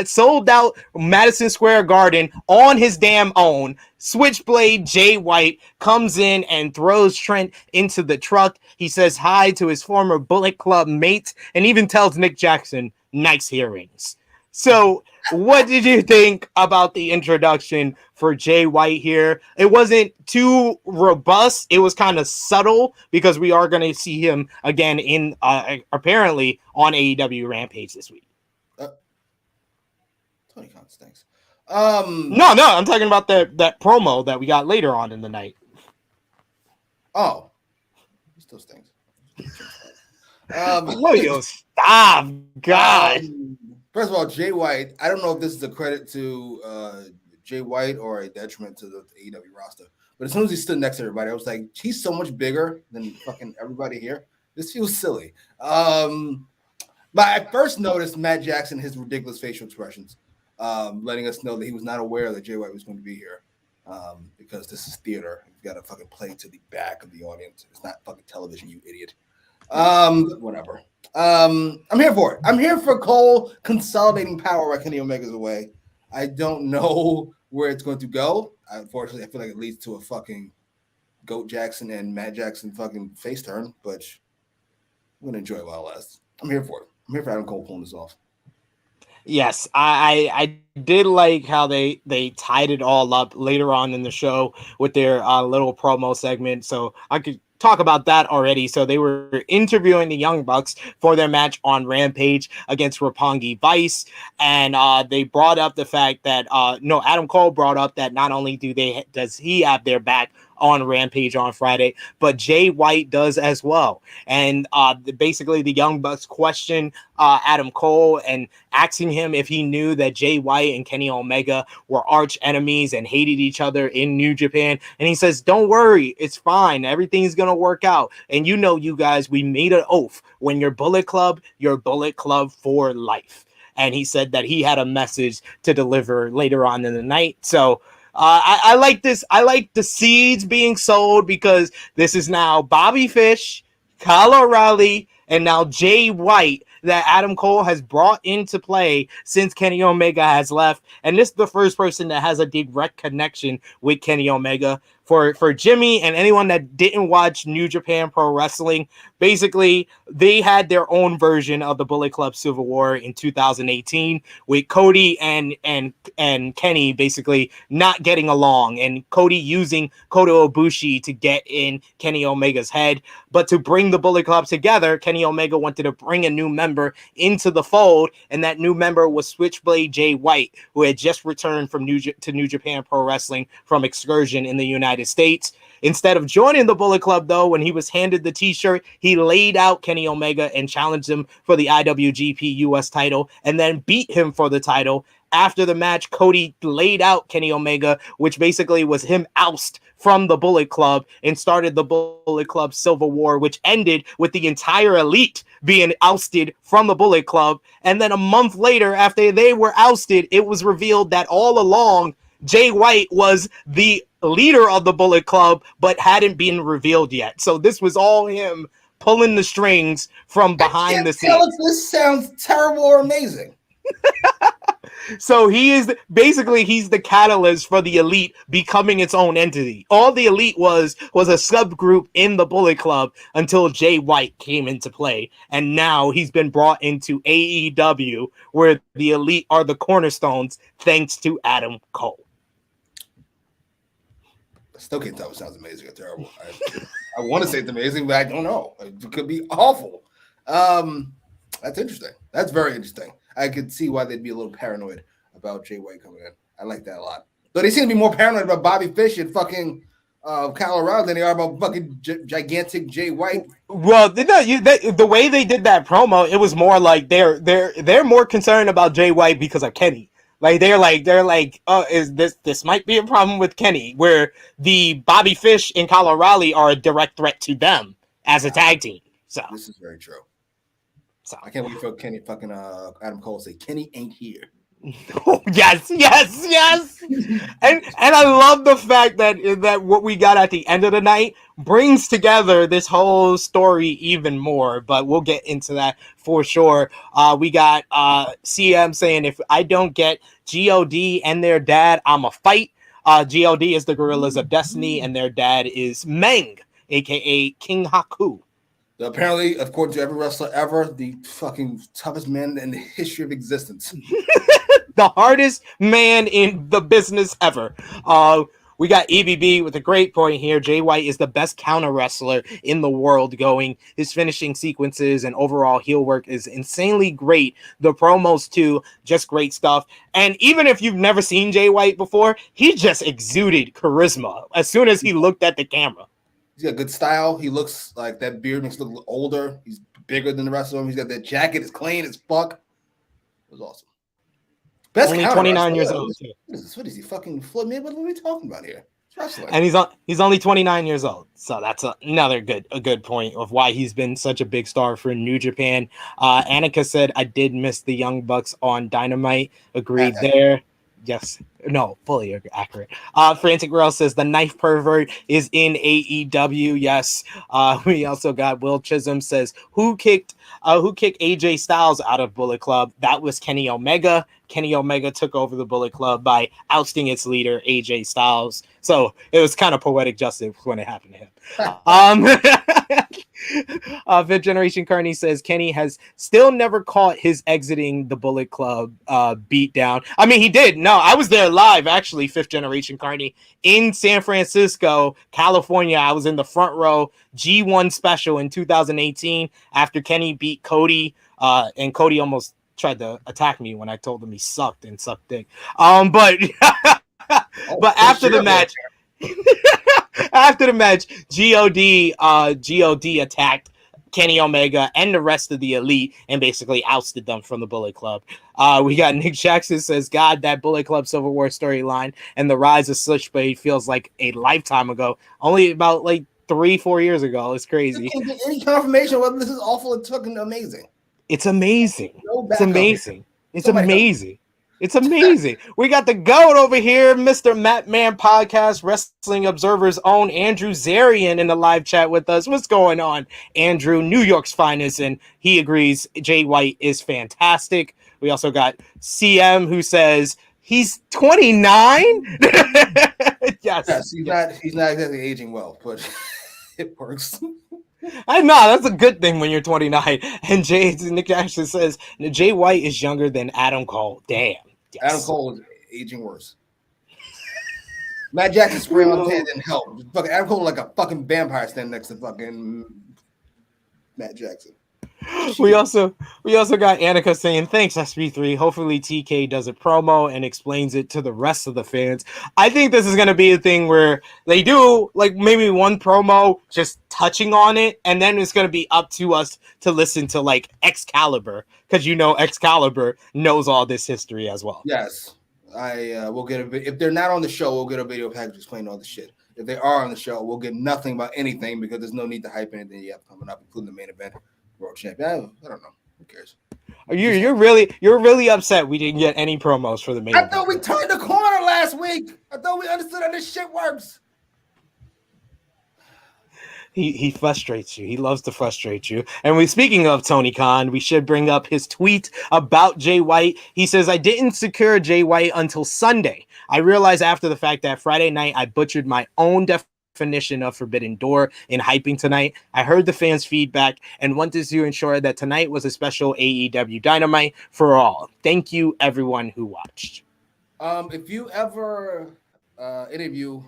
sold out Madison Square Garden on his damn own. Switchblade Jay White comes in and throws Trent into the truck. He says hi to his former Bullet Club mates and even tells Nick Jackson, nice hearings. So what did you think about the introduction for Jay White here? It wasn't too robust. It was kind of subtle because we are going to see him again in apparently on AEW Rampage this week. Tony Khan stinks. No, I'm talking about that promo that we got later on in the night. Oh, he still stinks. William, stop, God. First of all, Jay White, I don't know if this is a credit to Jay White or a detriment to the AEW roster, but as soon as he stood next to everybody, I was like, he's so much bigger than fucking everybody here. This feels silly. But I first noticed Matt Jackson, his ridiculous facial expressions, letting us know that he was not aware that Jay White was going to be here because this is theater. You've got to fucking play to the back of the audience. It's not fucking television, you idiot. Whatever. I'm here for it. I'm here for Cole consolidating power while Kenny Omega's away. I don't know where it's going to go. Unfortunately, I feel like it leads to a fucking Goat Jackson and Matt Jackson fucking face turn, but I'm going to enjoy it while it lasts. I'm here for it. I'm here for Adam Cole pulling this off. Yes, I did like how they tied it all up later on in the show with their little promo segment. So I could talk about that already. So they were interviewing the Young Bucks for their match on Rampage against Roppongi Vice, and they brought up the fact that Adam Cole brought up that not only does he have their back on Rampage on Friday, but Jay White does as well. And basically the Young Bucks question Adam Cole and asking him if he knew that Jay White and Kenny Omega were arch enemies and hated each other in New Japan. And he says, don't worry, it's fine. Everything's going to work out. And you guys, we made an oath. When you're Bullet Club for life. and he said that he had a message to deliver later on in the night. So I like this. I like the seeds being sold because this is now Bobby Fish, Kyle O'Reilly, and now Jay White that Adam Cole has brought into play since Kenny Omega has left. And this is the first person that has a direct connection with Kenny Omega. For Jimmy and anyone that didn't watch New Japan Pro Wrestling, basically they had their own version of the Bullet Club Civil War in 2018 with Cody and Kenny basically not getting along, and Cody using Kota Ibushi to get in Kenny Omega's head. But to bring the Bullet Club together, Kenny Omega wanted to bring a new member into the fold, and that new member was Switchblade Jay White, who had just returned from New Japan Pro Wrestling from excursion in the United States. Instead of joining the Bullet Club, though, when he was handed the t-shirt, he laid out Kenny Omega and challenged him for the IWGP US title and then beat him for the title. After the match, Cody laid out Kenny Omega, which basically was him oust from the Bullet Club, and started the Bullet Club Civil War, which ended with the entire Elite being ousted from the Bullet Club. And then a month later, after they were ousted, it was revealed that all along, Jay White was the leader of the Bullet Club, but hadn't been revealed yet. So this was all him pulling the strings from behind the scenes. This sounds terrible or amazing. So he's the catalyst for the Elite becoming its own entity. All the Elite was a subgroup in the Bullet Club until Jay White came into play. And now he's been brought into AEW, where the Elite are the cornerstones thanks to Adam Cole. I still can't tell if it sounds amazing or terrible. I want to say it's amazing, but I don't know. It could be awful. That's interesting. That's very interesting. I could see why they'd be a little paranoid about Jay White coming in. I like that a lot. But they seem to be more paranoid about Bobby Fish and fucking Kyle O'Reilly than they are about fucking gigantic Jay White. Well, the way they did that promo, it was more like they're more concerned about Jay White because of Kenny. Like they're like, oh, is this might be a problem with Kenny, where the Bobby Fish and Kyle O'Reilly are a direct threat to them as a tag team. So this is very true. So I can't wait for Kenny fucking Adam Cole to say Kenny ain't here. yes. and I love the fact that what we got at the end of the night brings together this whole story even more, but we'll get into that for sure. We got CM saying, if I don't get God and their dad, I'm a fight. God is the Gorillas of Destiny, and their dad is Meng, aka King Haku. Apparently, according to every wrestler ever, the fucking toughest man in the history of existence. The hardest man in the business ever. We got EBB with a great point here. Jay White is the best counter wrestler in the world going. His finishing sequences and overall heel work is insanely great. The promos too, just great stuff. And even if you've never seen Jay White before, he just exuded charisma as soon as he looked at the camera. He's got good style. He looks like that beard makes him look older. He's bigger than the rest of them. He's got that jacket. It's clean as fuck. It was awesome. Best only 29 years old. What is he fucking Floyd? Man, what are we talking about here? And he's only 29 years old. So that's another good point of why he's been such a big star for New Japan. Annika said, I did miss the Young Bucks on Dynamite. Agreed there. Yes. No, fully accurate. Frantic Rail says the knife pervert is in AEW. Yes. We also got Will Chisholm says, who kicked AJ Styles out of Bullet Club? That was Kenny Omega. Kenny Omega took over the Bullet Club by ousting its leader, AJ Styles. So it was kind of poetic justice when it happened to him. Fifth Generation Carney says Kenny has still never caught his exiting the Bullet Club beat down. I mean, he did. No, I was there live, actually, Fifth Generation Carney, in San Francisco, California. I was in the front row G1 special in 2018 after Kenny beat Cody, and Cody almost tried to attack me when I told him he sucked and sucked dick. But after the match, God attacked Kenny Omega and the rest of the Elite and basically ousted them from the Bullet Club. We got Nick Jackson says, God, that Bullet Club Civil War storyline and the rise of Switchblade feels like a lifetime ago. Only about like 3-4 years ago. It's crazy. You can't get any confirmation whether this is awful or fucking amazing. It's amazing. It's amazing. It's amazing. It's amazing. We got the GOAT over here, Mr. Macram Podcast, Wrestling Observer's own Andrew Zarian in the live chat with us. What's going on, Andrew? New York's finest, and he agrees Jay White is fantastic. We also got CM who says he's 29. Yes, he's not exactly aging well, but it works. I know that's a good thing when you're 29. And Nick Jackson says Jay White is younger than Adam Cole. Damn. Yes. Adam Cole is aging worse. Matt Jackson spray on tan didn't help. Fucking Adam Cole like a fucking vampire standing next to fucking Matt Jackson. We also got Annika saying thanks SB3. Hopefully TK does a promo and explains it to the rest of the fans. I think this is going to be a thing where they do like maybe one promo just touching on it, and then it's going to be up to us to listen to like Excalibur, because Excalibur knows all this history as well. Yes, we'll get if they're not on the show, we'll get a video package explaining all the shit. If they are on the show, we'll get nothing about anything because there's no need to hype anything you have coming up, including the main event. World Champion. I don't know. Who cares? You're really upset we didn't get any promos for the main event. I thought we turned the corner last week. I thought we understood how this shit works. He frustrates you. He loves to frustrate you. And speaking of Tony Khan, we should bring up his tweet about Jay White. He says, I didn't secure Jay White until Sunday. I realized after the fact that Friday night I butchered my own definition of Forbidden Door in hyping tonight. I heard the fans' feedback and wanted to ensure that tonight was a special AEW Dynamite for all. Thank you, everyone who watched. If you ever interview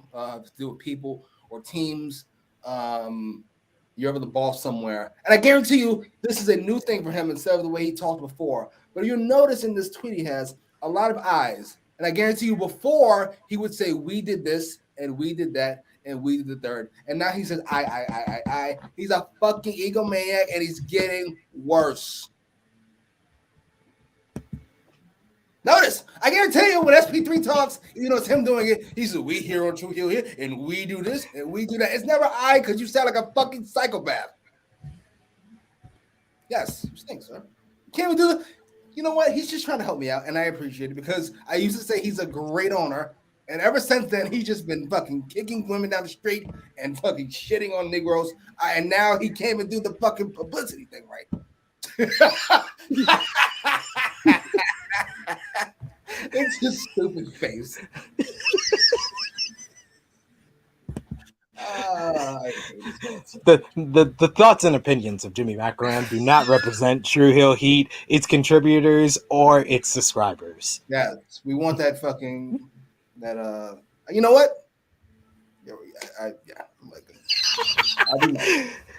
do with people or teams, you're ever the boss somewhere, and I guarantee you this is a new thing for him instead of the way he talked before. But you'll notice in this tweet he has a lot of eyes, and I guarantee you before he would say we did this and we did that and we did the third, and now he says I. He's a fucking egomaniac, and he's getting worse. Notice, I guarantee you when SP3 talks, it's him doing it. He says, we here on True Heel here, and we do this, and we do that. It's never I, because you sound like a fucking psychopath. Yes, thanks, sir. Can't we do the... You know what? He's just trying to help me out, and I appreciate it, because I used to say he's a great owner, and ever since then, he's just been fucking kicking women down the street and fucking shitting on Negroes, and now he can't even do the fucking publicity thing right. It's his stupid face. The thoughts and opinions of Jimmy Macram do not represent True Heel Heat, its contributors, or its subscribers. Yeah, we want that fucking you know what?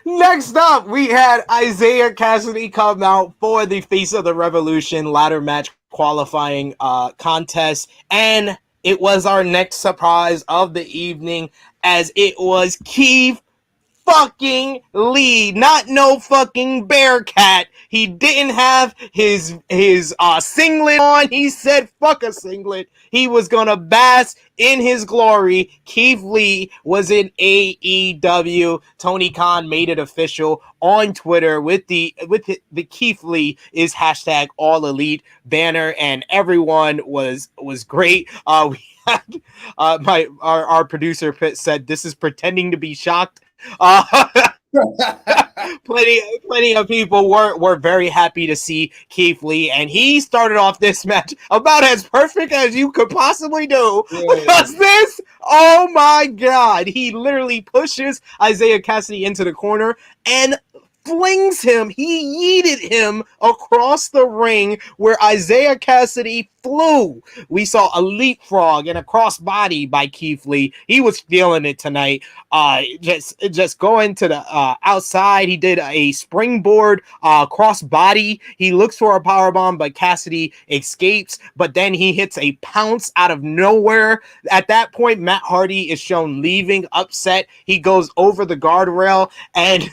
Next up, we had Isiah Kassidy come out for the Face of the Revolution ladder match qualifying contest, and it was our next surprise of the evening, as it was Keith fucking Lee, not no fucking Bearcat. He didn't have his singlet on. He said fuck a singlet. He was gonna bask in his glory. Keith Lee was in AEW. Tony Khan made it official on Twitter with the Keith Lee is hashtag All Elite banner, and everyone was great. We had our producer said this is pretending to be shocked. Plenty of people were very happy to see Keith Lee, and he started off this match about as perfect as you could possibly do. Because this, oh my god, he literally pushes Isiah Kassidy into the corner and flings him. He yeeted him across the ring where Isiah Kassidy flew. We saw a leapfrog and a crossbody by Keith Lee. He was feeling it tonight. Just going to the outside. He did a springboard crossbody. He looks for a powerbomb, but Kassidy escapes. But then he hits a pounce out of nowhere. At that point, Matt Hardy is shown leaving upset. He goes over the guardrail and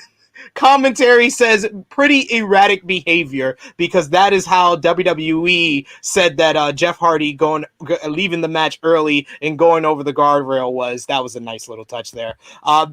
Commentary says pretty erratic behavior because that is how WWE said that Jeff Hardy leaving the match early and going over the guardrail was. That was a nice little touch there.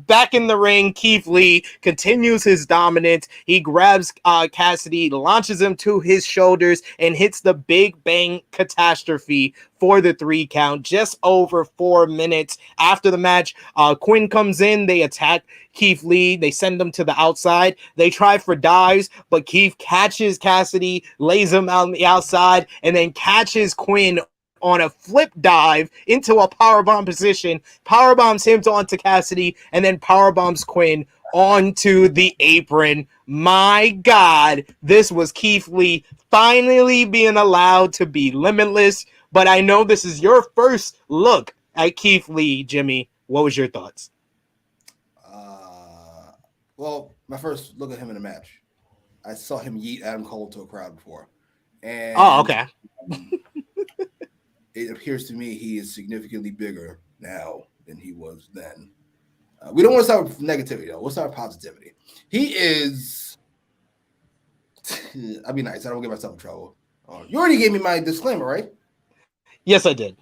Back in the ring, Keith Lee continues his dominance. He grabs Cassidy, launches him to his shoulders, and hits the Big Bang Catastrophe for the 3 count just over 4 minutes. After the match, Quinn comes in. They attack Keith Lee. They send him to the outside. They try for dives, but Keith catches Cassidy, lays him out on the outside, and then catches Quinn on a flip dive into a powerbomb position, powerbombs him onto Cassidy, and then powerbombs Quinn onto the apron. My God, this was Keith Lee finally being allowed to be limitless. But I know this is your first look at Keith Lee, Jimmy. What was your thoughts? Well, my first look at him in a match, I saw him yeet Adam Cole to a crowd before. And okay. It appears to me he is significantly bigger now than he was then. We don't want to start with negativity, though. We'll start with positivity. He is... I'll be nice. I don't get myself in trouble. You already gave me my disclaimer, right? Yes, I did.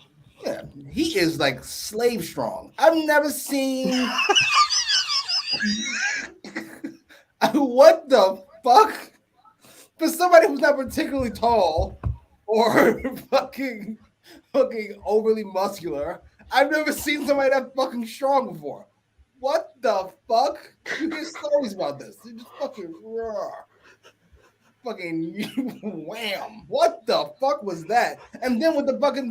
Yeah, he is like slave strong. I've never seen... What the fuck? For somebody who's not particularly tall or fucking overly muscular, I've never seen somebody that fucking strong before. What the fuck? You hear stories about this. You just fucking raw. Fucking wham. What the fuck was that? And then with the fucking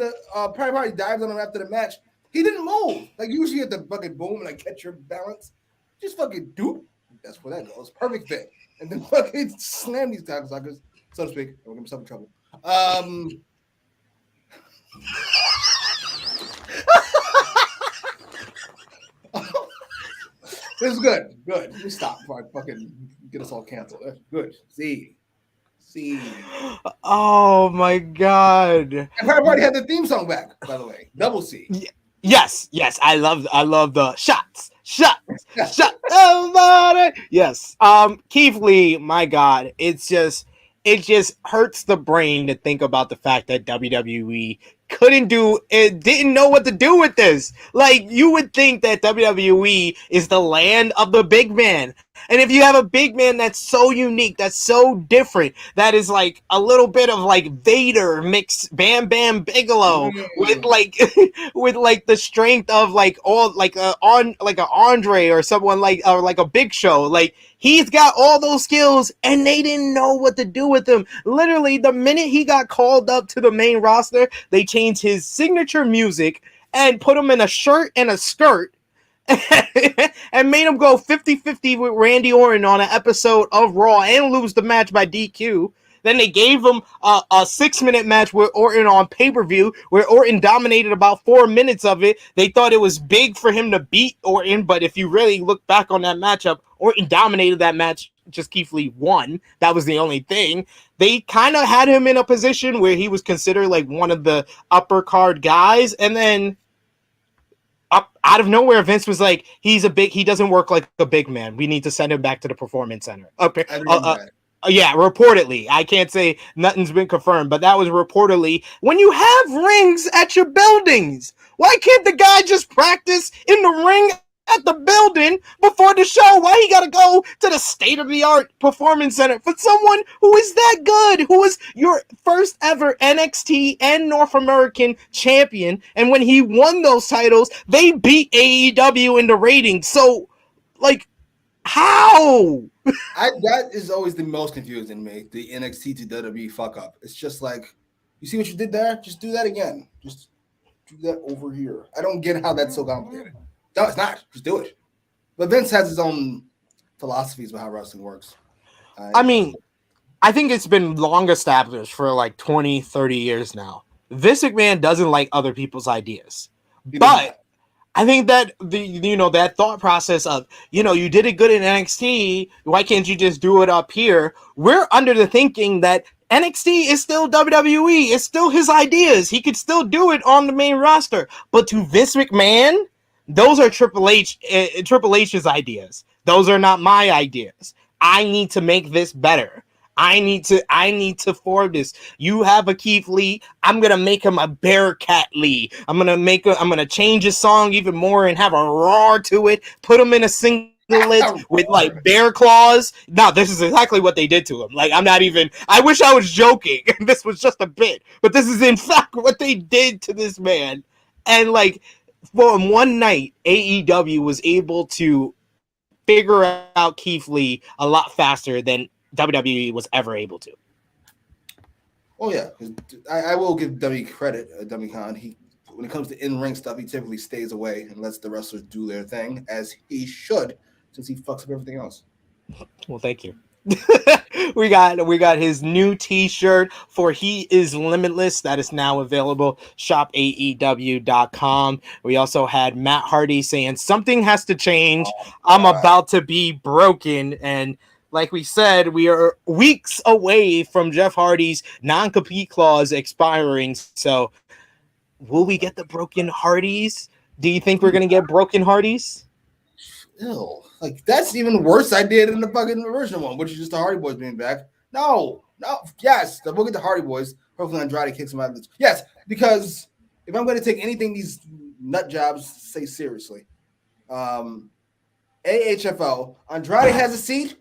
private party dives on him after the match, he didn't move. Like usually at the fucking boom and like catch your balance. Just fucking doop. That's where that goes. Perfect fit. And then fucking slam these cocksuckers, so to speak. Don't get myself in trouble. This is good. Good. Let me stop before I fucking get us all canceled. That's good. See. Oh my God. And Private Party had the theme song back, by the way. Double C. Yes. I love the shots. Oh, yes. Keith Lee, my God, it just hurts the brain to think about the fact that WWE didn't know what to do with this. Like, you would think that WWE is the land of the big man. And if you have a big man that's so unique, that's so different, that is like a little bit of like Vader mixed Bam Bam Bigelow with like the strength of like all like a Andre or someone like a Big Show, like he's got all those skills and they didn't know what to do with him. Literally, the minute he got called up to the main roster, they changed his signature music and put him in a shirt and a skirt and made him go 50-50 with Randy Orton on an episode of Raw and lose the match by DQ. Then they gave him a 6-minute match with Orton on pay-per-view where Orton dominated about 4 minutes of it. They thought it was big for him to beat Orton, but if you really look back on that matchup, Orton dominated that match. Just Keith Lee won. That was the only thing. They kind of had him in a position where he was considered like one of the upper card guys, and then out of nowhere, Vince was like, he doesn't work like a big man. We need to send him back to the Performance Center. Yeah, reportedly. I can't say nothing's been confirmed, but that was reportedly. When you have rings at your buildings, why can't the guy just practice in the ring at the building before the show? Why he gotta go to the state-of-the-art Performance Center for someone who is that good, who is your first ever NXT and North American champion, and when he won those titles, they beat AEW in the ratings. So, like, how? That is always the most confusing to me, the NXT to WWE fuck up. It's just like, you see what you did there? Just do that again. Just do that over here. I don't get how that's so complicated. No, it's not. Just do it. But Vince has his own philosophies about how wrestling works. I mean, I think it's been long established for like 20, 30 years now. Vince McMahon doesn't like other people's ideas. But I think that that thought process of, you did it good in NXT, why can't you just do it up here? We're under the thinking that NXT is still WWE. It's still his ideas. He could still do it on the main roster. But to Vince McMahon, those are Triple H's ideas. Those are not my ideas. I need to make this better. I need to form this. You have a Keith Lee. I'm gonna make him a Bearcat Lee. I'm gonna change his song even more and have a roar to it. Put him in a singlet with like bear claws. No, this is exactly what they did to him. Like, I'm not even. I wish I was joking. This was just a bit, but this is in fact what they did to this man. And like, for one night, AEW was able to figure out Keith Lee a lot faster than WWE was ever able to. Oh yeah, I will give W credit. W Khan, he when it comes to in-ring stuff, he typically stays away and lets the wrestlers do their thing, as he should, since he fucks up everything else. Well, thank you. we got his new T-shirt for He Is Limitless that is now available. Shop AEW.com. We also had Matt Hardy saying something has to change. I'm about to be broken. And like we said, we are weeks away from Jeff Hardy's non-compete clause expiring. So will we get the broken Hardys? Do you think we're going to get broken Hardys? Ew. Like, that's even worse idea than the fucking original one, which is just the Hardy Boys being back. No. Yes, we'll get the Hardy Boys. Hopefully Andrade kicks them out of the... Yes, because if I'm going to take anything these nut jobs say seriously, AHFO, Andrade has a seat,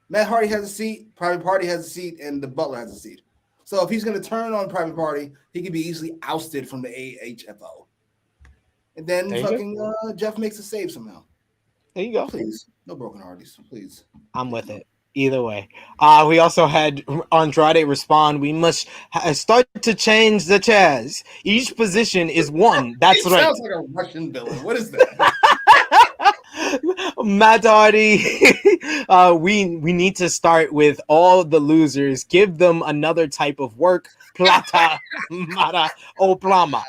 Matt Hardy has a seat, Private Party has a seat, and the Butler has a seat. So if he's going to turn on Private Party, he could be easily ousted from the AHFO. And then fucking Jeff makes a save somehow. There you go. Please. No broken Hardys, please. I'm with it. Either way. We also had Andrade respond, we must start to change the chairs. Each position is one. That's right. Sounds like a Russian villain. What is that? Matt Hardy, we need to start with all the losers. Give them another type of work. Plata, mara, o plama.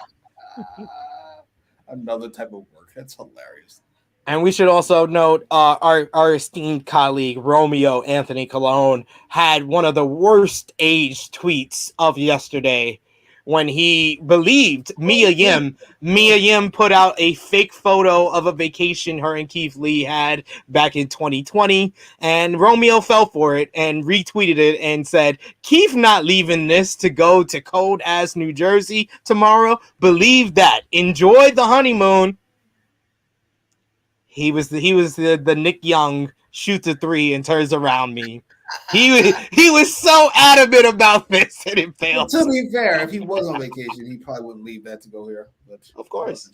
Another type of work. That's hilarious. And we should also note our esteemed colleague, Romeo Anthony Colon, had one of the worst aged tweets of yesterday when he believed Mia Yim. Mia Yim put out a fake photo of a vacation her and Keith Lee had back in 2020, and Romeo fell for it and retweeted it and said, Keith not leaving this to go to cold-ass New Jersey tomorrow. Believe that. Enjoy the honeymoon. He was the Nick Young shoot the three and turns around me. He was so adamant about this and it failed. To be fair, if he was on vacation, he probably wouldn't leave that to go here. But of course,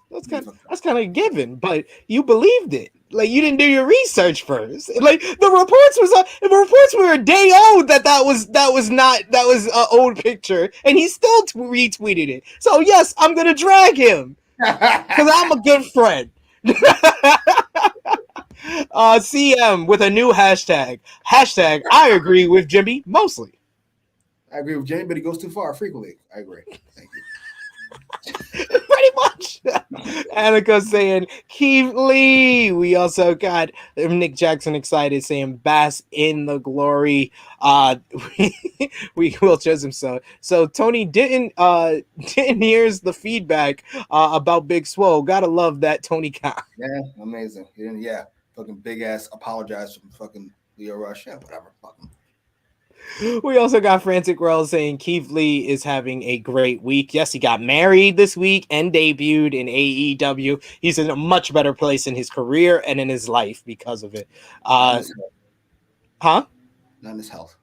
that's kind of given. But you believed it. Like, you didn't do your research first. Like, the reports were a day old that was an old picture, and he still retweeted it. So yes, I'm gonna drag him because I'm a good friend. CM with a new hashtag. Hashtag I agree with Jimmy mostly. I agree with Jimmy, but he goes too far frequently. I agree. Thank you. Pretty much. Annika saying Keith Lee. We also got Nick Jackson excited saying bask in the glory. We will choose him. So Tony didn't hears the feedback about Big Swole. Gotta love that, Tony Khan. Yeah, amazing. Yeah, fucking big ass apologize from fucking Leo Rush. Yeah, whatever. Fucking. We also got Frantic World saying Keith Lee is having a great week. Yes, he got married this week and debuted in AEW. He's in a much better place in his career and in his life because of it. Not in his health.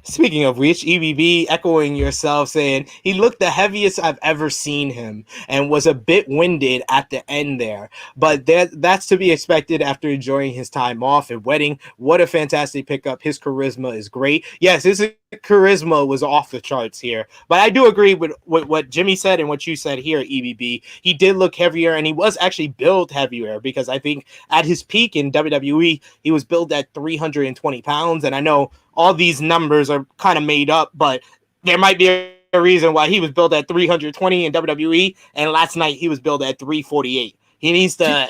Speaking of which, EBB echoing yourself saying he looked the heaviest I've ever seen him and was a bit winded at the end there. But that's to be expected after enjoying his time off and wedding. What a fantastic pickup. His charisma is great. Yes, his charisma was off the charts here. But I do agree with what Jimmy said and what you said here, EBB. He did look heavier, and he was actually built heavier because I think at his peak in WWE, he was built at 320 pounds. And I know all these numbers are kind of made up, but there might be a reason why he was built at 320 in WWE, and last night he was built at 348. He needs to...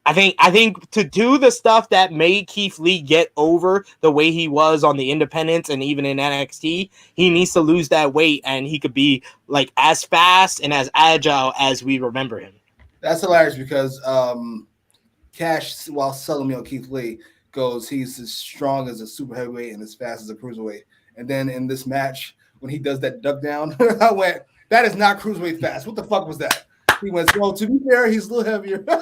I think to do the stuff that made Keith Lee get over the way he was on the independents and even in NXT, he needs to lose that weight, and he could be like as fast and as agile as we remember him. That's hilarious because Cash, while selling me on Keith Lee, goes, he's as strong as a super heavyweight and as fast as a cruiserweight. And then in this match, when he does that duck down, I went, that is not cruiserweight fast. What the fuck was that? He went, well, to be fair, he's a little heavier. But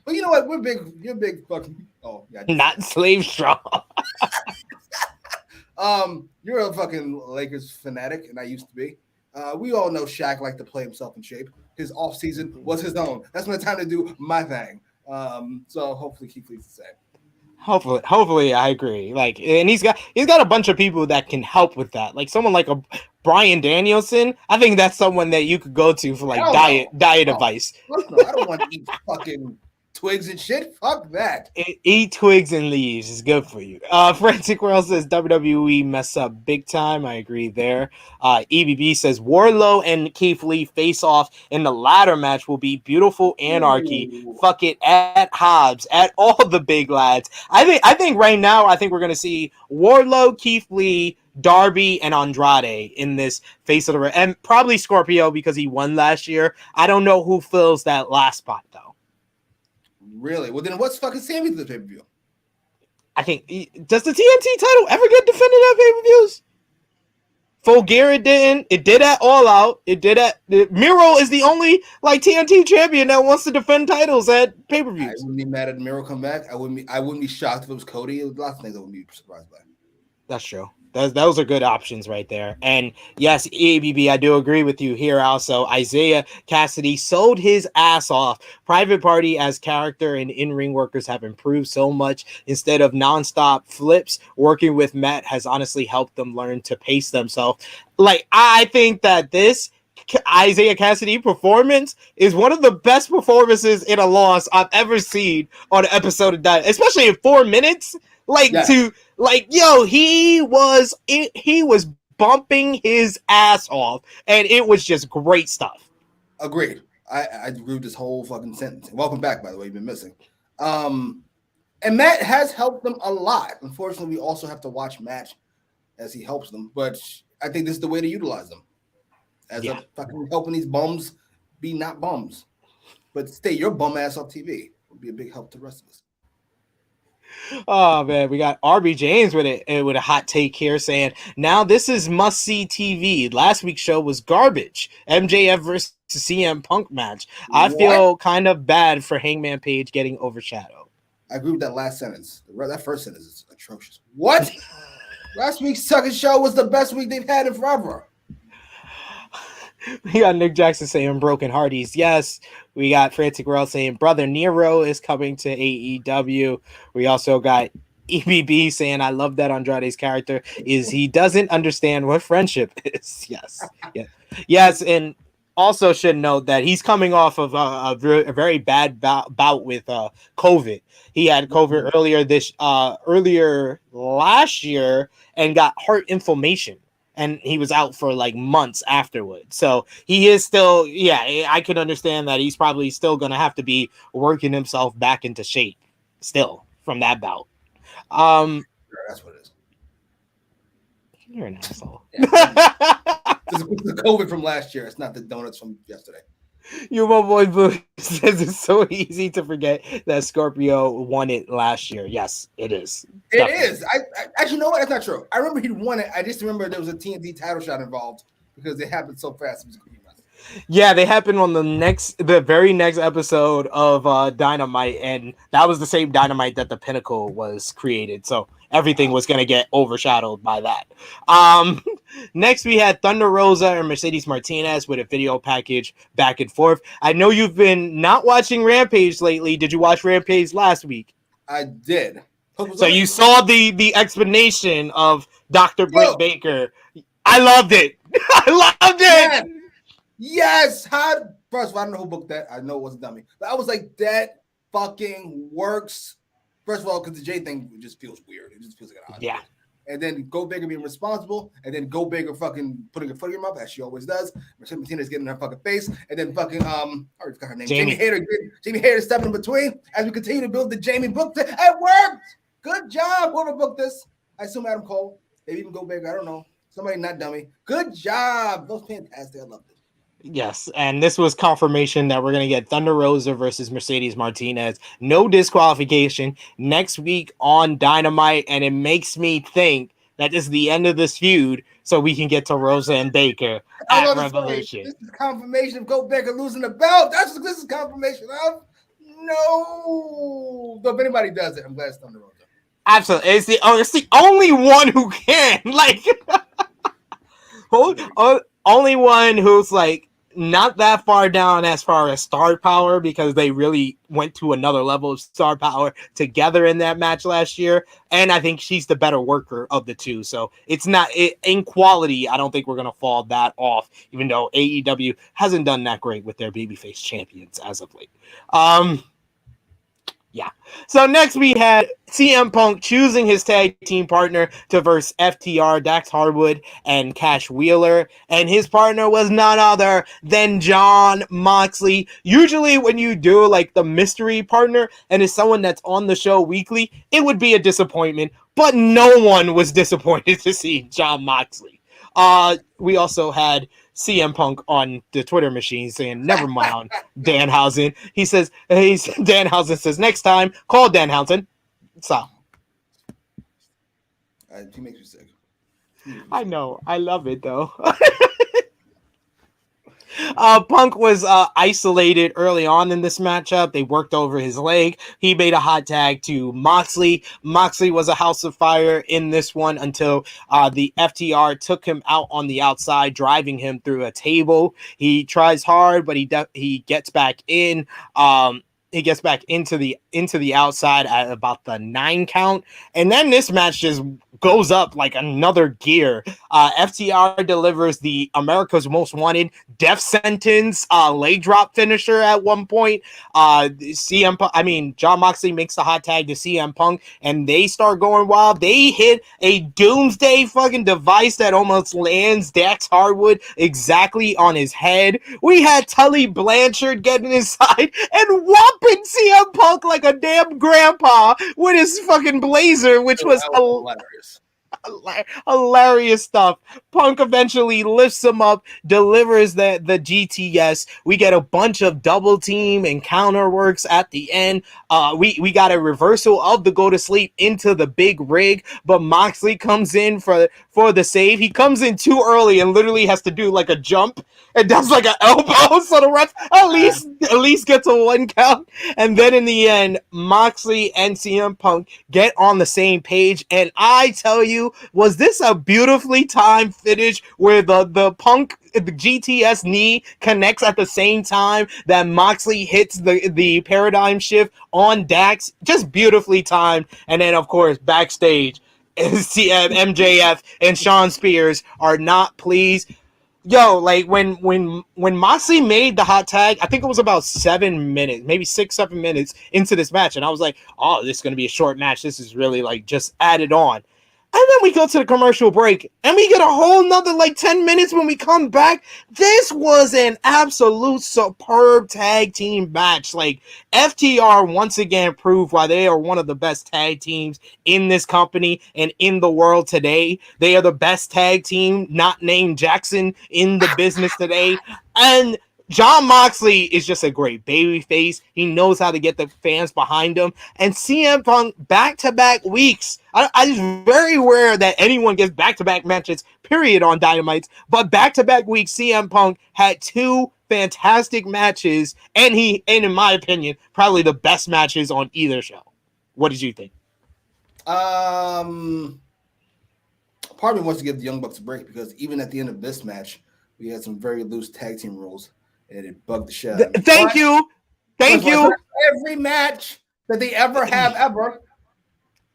you know what? You're big fucking. Oh, yeah. Not slave strong. You're a fucking Lakers fanatic, and I used to be. We all know Shaq liked to play himself in shape. His off season was his own. That's my time to do my thing. So hopefully Keith Lee's the same. Hopefully, I agree. Like, and he's got a bunch of people that can help with that. Like someone like a Bryan Danielson. I think that's someone that you could go to for like diet advice. No, I don't want to eat fucking twigs and shit. Fuck that. Eat twigs and leaves is good for you. Frantic World says WWE mess up big time. I agree there. EBB says Wardlow and Keith Lee face off in the ladder match will be beautiful anarchy. Ooh. Fuck it at Hobbs, at all the big lads. I think right now we're gonna see Wardlow, Keith Lee, Darby, and Andrade in this face of the ring, and probably Scorpio because he won last year. I don't know who fills that last spot though. Really? Well, then what's fucking Sammy to the pay-per-view? I think, does the TNT title ever get defended at pay-per-views? Fulgara didn't. It did at All Out. It did at Miro is the only like TNT champion that wants to defend titles at pay-per-views. I wouldn't be mad at Miro come back. I wouldn't be shocked if it was Cody. There's lots of things I wouldn't be surprised by. That's true. Those are good options right there. And yes, EABB, I do agree with you here also. Isiah Kassidy sold his ass off. Private Party as character and in-ring workers have improved so much. Instead of nonstop flips, working with Matt has honestly helped them learn to pace themselves. Like, I think that this Isiah Kassidy performance is one of the best performances in a loss I've ever seen on an episode of Dynamite, especially in 4 minutes. He was bumping his ass off, and it was just great stuff. Agreed. I agree with this whole fucking sentence. Welcome back, by the way. You've been missing. And Matt has helped them a lot. Unfortunately, we also have to watch Matt as he helps them. But I think this is the way to utilize them. As a fucking helping these bums be not bums. But stay your bum ass off TV. Would be a big help to the rest of us. Oh man, we got RB James with a hot take here saying, now this is must-see TV. Last week's show was garbage. MJF versus CM Punk match. I feel kind of bad for Hangman Page getting overshadowed. I agree with that last sentence. That first sentence is atrocious. What? Last week's second show was the best week they've had in forever. We got Nick Jackson saying broken hearties. Yes. We got Frantic World saying brother Nero is coming to AEW. We also got EBB saying I love that Andrade's character is he doesn't understand what friendship is. Yes. Yeah. Yes. And also should note that he's coming off of a very bad bout with COVID. He had COVID earlier last year and got heart inflammation. And he was out for like months afterwards. So he is still, I can understand that he's probably still going to have to be working himself back into shape still from that bout. That's what it is. You're an asshole. It's the COVID from last year. It's not the donuts from yesterday. You, my boy Boo, says it's so easy to forget that Scorpio won it last year. Yes, it is. It is. I actually, you know what? That's not true. I remember he won it. I just remember there was a TNT title shot involved because it happened so fast. Yeah, they happened on the very next episode of Dynamite, and that was the same Dynamite that the Pinnacle was created. So everything was going to get overshadowed by that. Next, we had Thunder Rosa and Mercedes Martinez with a video package back and forth. I know you've been not watching Rampage lately. Did you watch Rampage last week? I did. So you saw the explanation of Dr. Britt Baker. I loved it. I loved it. Yes. First of all, I don't know who booked that. I know it wasn't dummy. But I was like, that fucking works. First of all, because the J thing just feels weird. It just feels like an odd. Yeah. And then Go Bigger being responsible, and then Go Bigger fucking putting a foot in your mouth, as she always does. Mercedes Martinez getting in her fucking face, and then fucking I already forgot her name. Jamie Hayter stepping in between as we continue to build the Jamie book. It worked. Good job. Whoever booked this. I assume Adam Cole. Maybe even Go Bigger. I don't know. Somebody not dummy. Good job. That was fantastic. I loved it. Yes, and this was confirmation that we're going to get Thunder Rosa versus Mercedes Martinez. No disqualification next week on Dynamite, and it makes me think that this is the end of this feud so we can get to Rosa and Baker I at was about to say, Revolution. this is confirmation of Gold Baker losing the belt. That's what this is confirmation of. No. Though if anybody does it, I'm glad it's Thunder Rosa. Absolutely. It's the only one who can. Like, only one who's like not that far down as far as star power, because they really went to another level of star power together in that match last year. And I think she's the better worker of the two. So it's not in quality. I don't think we're going to fall that off, even though AEW hasn't done that great with their babyface champions as of late. Yeah. So next we had CM Punk choosing his tag team partner to verse FTR, Dax Harwood, and Cash Wheeler. And his partner was none other than Jon Moxley. Usually when you do like the mystery partner and it's someone that's on the show weekly, it would be a disappointment. But no one was disappointed to see Jon Moxley. We also had CM Punk on the Twitter machine saying, never mind Danhausen. He says, Danhausen says, next time, call Danhausen. Stop. He makes me sick. I know. I love it, though. Punk was isolated early on in this matchup. They worked over his leg. He made a hot tag to Moxley. Moxley was a house of fire in this one until the FTR took him out on the outside, driving him through a table. He tries hard, but he gets back in. He gets back into the outside at about the 9 count, and then this match just goes up like another gear. FTR delivers the America's Most Wanted death sentence leg drop finisher at one point. Jon Moxley makes the hot tag to CM Punk, and they start going wild. They hit a doomsday fucking device that almost lands Dax Harwood exactly on his head. We had Tully Blanchard getting inside and whopping CM Punk like a damn grandpa with his fucking blazer, which was hilarious. Hilarious stuff. Punk eventually lifts him up, delivers the GTS. We get a bunch of double team and counter works at the end. We got a reversal of the go to sleep into the big rig, but Moxley comes in for the save. He comes in too early and literally has to do like a jump and does like an elbow, so the ref at least gets a 1 count. And then in the end, Moxley and CM Punk get on the same page. And I tell you, was this a beautifully timed finish where the Punk, the GTS knee connects at the same time that Moxley hits the paradigm shift on Dax? Just beautifully timed. And then, of course, backstage, MJF and Sean Spears are not pleased. Yo, like when Moxley made the hot tag, I think it was about 7 minutes, maybe 6-7 minutes into this match, and I was like, oh, this is gonna be a short match. This is really like just added on. And then we go to the commercial break, and we get a whole nother like 10 minutes when we come back. This was an absolute superb tag team match. Like, FTR once again proved why they are one of the best tag teams in this company and in the world today. They are the best tag team, not named Jackson, in the business today. And Jon Moxley is just a great baby face. He knows how to get the fans behind him. And CM Punk, back-to-back weeks. It's very rare that anyone gets back-to-back matches, period, on Dynamite. But back-to-back weeks, CM Punk had 2 fantastic matches. And in my opinion, probably the best matches on either show. What did you think? Part of me wants to give the Young Bucks a break, because even at the end of this match, we had some very loose tag team rules, and it bugged the shit out of me. Thank you. Every match that they ever have ever.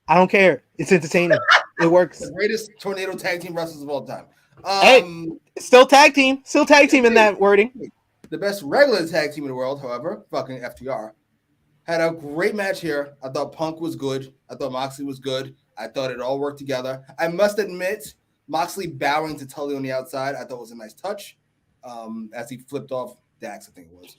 I don't care. It's entertaining. It works. The greatest tornado tag team wrestlers of all time. Still tag team in that wording. The best regular tag team in the world, however, fucking FTR, had a great match here. I thought Punk was good. I thought Moxley was good. I thought it all worked together. I must admit, Moxley bowing to Tully on the outside, I thought was a nice touch. As he flipped off Dax, I think it was.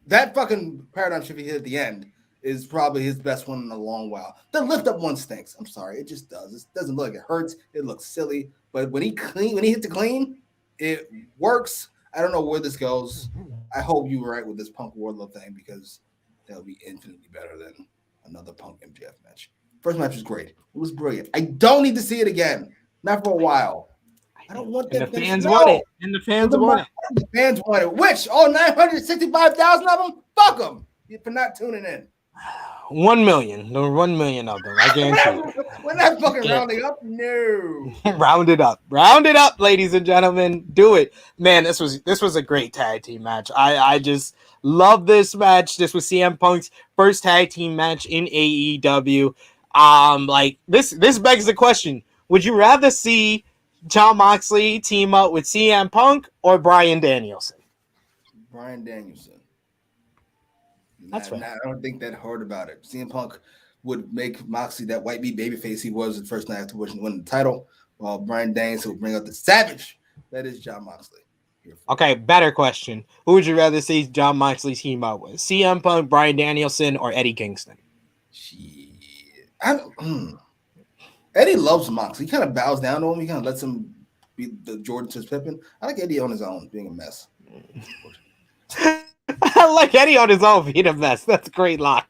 That fucking paradigm shift he hit at the end is probably his best one in a long while. The lift up one stinks. I'm sorry, it just does. It doesn't look like it hurts. It looks silly. But when he hit the clean, It works. I don't know where this goes. I hope you were right with this Punk Wardlow thing because that'll be infinitely better than another Punk MJF match. First match was great. It was brilliant. I don't need to see it again. Not for a while. I don't want And that the finish. fans No. want it. And the fans want it. The fans want it. Which? All 965,000 of them? Fuck them for not tuning in. 1 million. There were 1 million of them. I guarantee you. We're not fucking rounding up. No. Round it up. Round it up, ladies and gentlemen. Do it. Man, this was a great tag team match. I just love this match. This was CM Punk's first tag team match in AEW. Like this begs the question: would you rather see Jon Moxley team up with CM Punk or Bryan Danielson? Bryan Danielson. That's right. I don't think that hard about it. CM Punk would make Moxley that white meat babyface he was the first night after winning the title, while Bryan Danielson would bring out the savage that is Jon Moxley. Okay, better question. Who would you rather see Jon Moxley team up with? CM Punk, Bryan Danielson, or Eddie Kingston? Shit. Eddie loves Moxley. He kind of bows down to him. He kind of lets him be the Jordan to his Pippen. I like Eddie on his own, being a mess. I like Eddie on his own being a mess. That's a great line.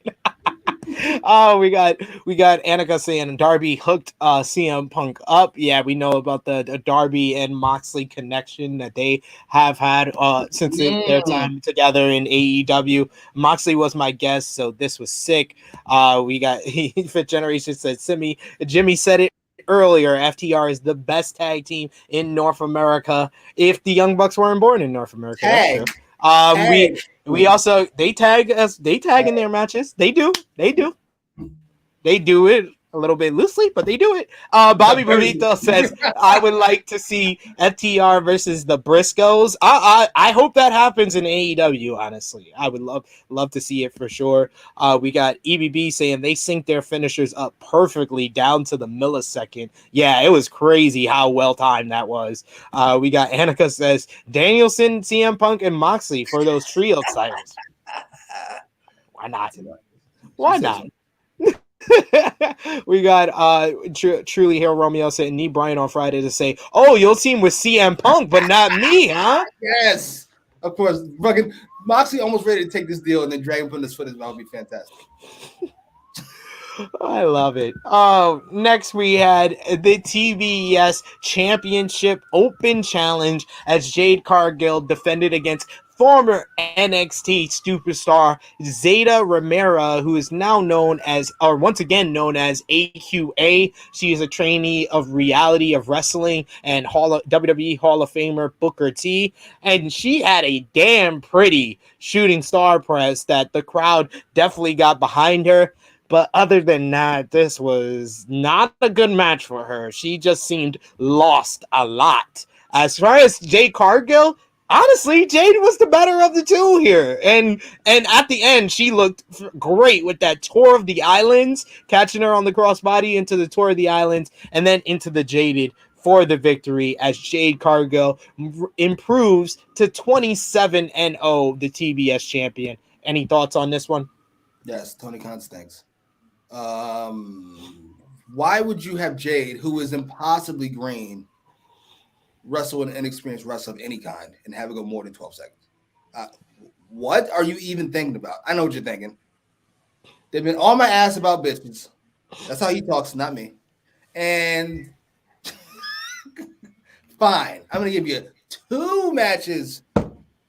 Oh, we got Annika saying Darby hooked CM Punk up. Yeah, we know about the Darby and Moxley connection that they have had since their time together in AEW. Moxley was my guest, so this was sick. We got Fifth Generation said Jimmy said it earlier. FTR is the best tag team in North America. If the Young Bucks weren't born in North America, that's true. We also they tag in their matches. They do it a little bit loosely, but they do it. Bobby Burrito says I would like to see FTR versus the Briscoes. I hope that happens in AEW. Honestly, I would love to see it for sure. We got EBB saying they sync their finishers up perfectly down to the millisecond. Yeah, it was crazy how well timed that was. We got Annika says Danielson, CM Punk, and Moxley for those trio titles. Why not? Why not? We got Truly Hero Romeo saying need Brian on Friday to say, oh, you'll team with CM Punk, but not me, huh? Yes, of course. Fucking Moxley almost ready to take this deal and then drag him put his foot in his mouth would be fantastic. I love it. Oh, next we had the TBS Championship Open Challenge as Jade Cargill defended against former NXT superstar Zeta Ramera, who is now once again known as AQA. She is a trainee of Reality of Wrestling and WWE Hall of Famer Booker T. And she had a damn pretty shooting star press that the crowd definitely got behind her. But other than that, this was not a good match for her. She just seemed lost a lot. As far as Jade Cargill, honestly, Jade was the better of the two here. And at the end, she looked great with that Tour of the Islands, catching her on the crossbody into the Tour of the Islands, and then into the Jaded for the victory as Jade Cargill improves to 27-0, the TBS champion. Any thoughts on this one? Yes, Tony Khan stinks. Why would you have Jade, who is impossibly green, wrestle an inexperienced wrestler of any kind and have it go more than 12 seconds? What are you even thinking about? I know what you're thinking. They've been on my ass about bitches. That's how he talks, not me. And fine, I'm going to give you 2 matches,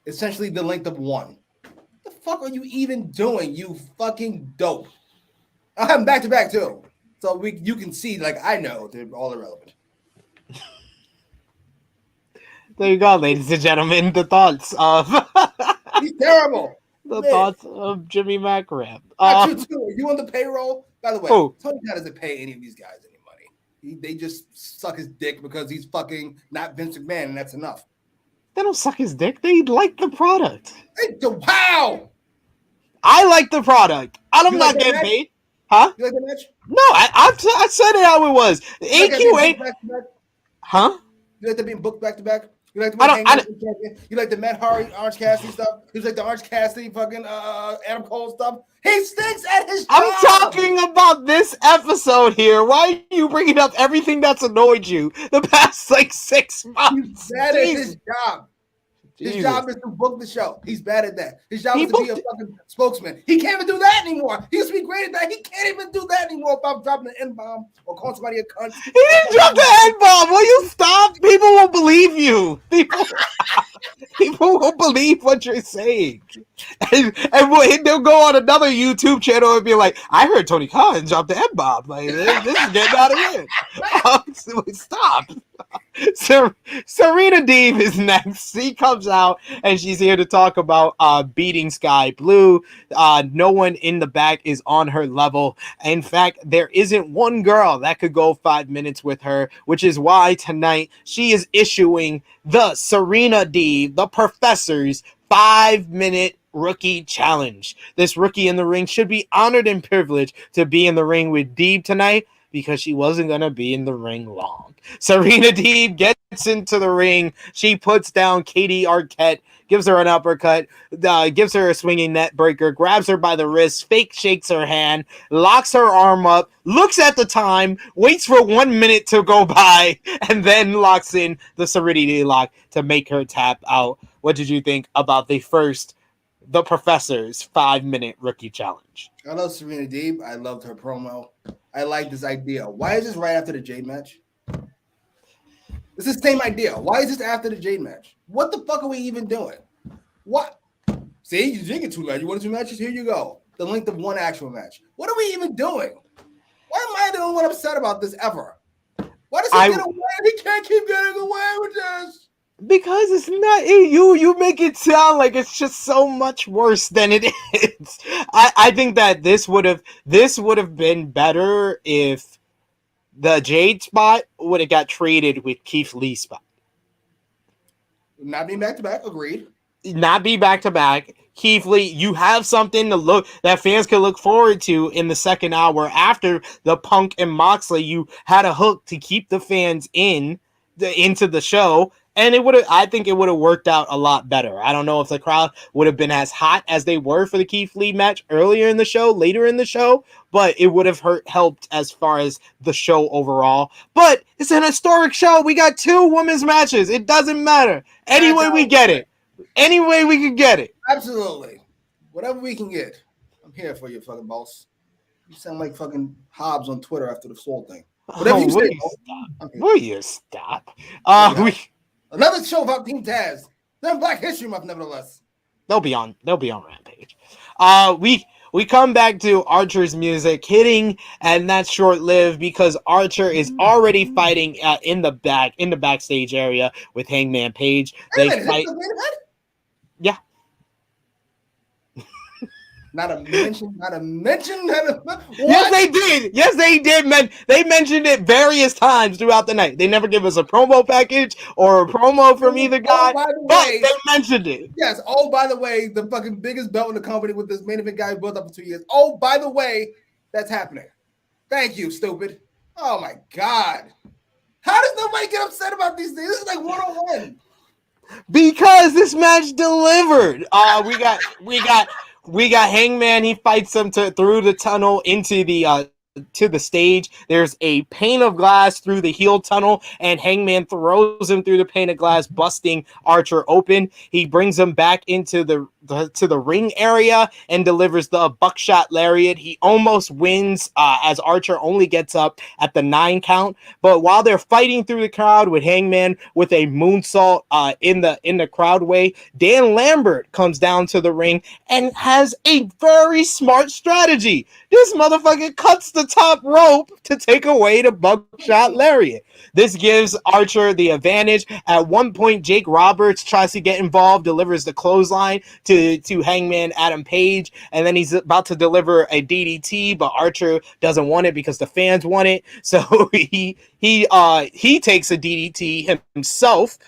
essentially the length of 1. What the fuck are you even doing, you fucking dope? I'll have them back to back too, so you can see. Like I know they're all irrelevant. There you go, ladies and gentlemen. The thoughts of he's terrible. Thoughts of Jimmy Macram. You on the payroll? By the way, Tony Khan doesn't pay any of these guys any money. They just suck his dick because he's fucking not Vince McMahon, and that's enough. They don't suck his dick. They like the product. Wow. I like the product. I'm not getting paid. Huh? You like the match? No, I said it how it was. AQA. Huh? You like that being booked back to back? You like the Hangman champion? You like the Matt Hardy, Orange Cassidy stuff? He's like the Orange Cassidy fucking Adam Cole stuff. He stinks at his job. I'm talking about this episode here. Why are you bringing up everything that's annoyed you the past like 6 months? He's bad at his job. His job is to book the show. He's bad at that. His job is to be a fucking spokesman. He can't even do that anymore. He used to be great at that. He can't even do that anymore about dropping an N-bomb or calling somebody a cunt. He didn't drop the N-bomb. Will you stop? People won't believe you. People won't believe what you're saying. And they'll go on another YouTube channel and be like, I heard Tony Khan drop the N-bomb. Like, this is getting out of hand. Stop. Serena Deeb is next. She comes out and she's here to talk about beating Sky Blue. No one in the back is on her level. In fact, there isn't one girl that could go 5 minutes with her, which is why tonight she is issuing the Serena Deeb, the Professor's 5-minute rookie challenge. This rookie in the ring should be honored and privileged to be in the ring with Deeb tonight, because she wasn't going to be in the ring long. Serena Deeb gets into the ring. She puts down Katie Arquette, gives her an uppercut, gives her a swinging net breaker, grabs her by the wrist, fake shakes her hand, locks her arm up, looks at the time, waits for 1 minute to go by, and then locks in the Serenity lock to make her tap out. What did you think about the Professor's 5-minute rookie challenge? I love Serena Deeb. I loved her promo. I like this idea. Why is this right after the Jade match? It's the same idea. Why is this after the Jade match? What the fuck are we even doing? What? See, you didn't get 2 matches. You wanted 2 matches? Here you go. The length of 1 actual match. What are we even doing? Why am I the only one upset about this ever? Why does he get away? He can't keep getting away with this. Because it's not you make it sound like it's just so much worse than it is. I think that this would have been better if the Jade spot would have got traded with Keith Lee's spot. Not being back to back, agreed. Not be back to back. Keith Lee, you have something to look that fans can look forward to in the second hour after the Punk and Moxley. You had a hook to keep the fans into the show. And I think it would have worked out a lot better. I don't know if the crowd would have been as hot as they were for the Keith Lee match later in the show, but it would have helped as far as the show overall. But it's an historic show. We got 2 women's matches. It doesn't matter. Anyway, we get it. Any way we can get it. Absolutely. Whatever we can get. I'm here for you, fucking boss. You sound like fucking Hobbs on Twitter after the Soul thing. Whatever you say. Will you stop? Another show about Team Taz. Then Black History Month, nevertheless. They'll be on Rampage. We come back to Archer's music hitting, and that's short-lived because Archer is already fighting in the backstage area with Hangman Page. They fight. Yeah. Not a mention. Yes, they did. Yes, they did. They mentioned it various times throughout the night. They never give us a promo package or a promo from either guy, but they mentioned it. Yes. Oh, by the way, the fucking biggest belt in the company with this main event guy built up for 2 years. Oh, by the way, that's happening. Thank you, stupid. Oh my God. How does nobody get upset about these things? This is like 1-on-1. Because this match delivered. We got Hangman. He fights him through the tunnel into the to the stage. There's a pane of glass through the heel tunnel, and Hangman throws him through the pane of glass, busting Archer open. He brings him back into the ring area and delivers the buckshot lariat. He almost wins as Archer only gets up at the 9 count. But while they're fighting through the crowd with Hangman with a moonsault in the crowd way, Dan Lambert comes down to the ring and has a very smart strategy. This motherfucker cuts the top rope to take away the buckshot lariat. This gives Archer the advantage. At one point, Jake Roberts tries to get involved, delivers the clothesline to Hangman Adam Page, and then he's about to deliver a DDT, but Archer doesn't want it because the fans want it. So he takes a DDT himself.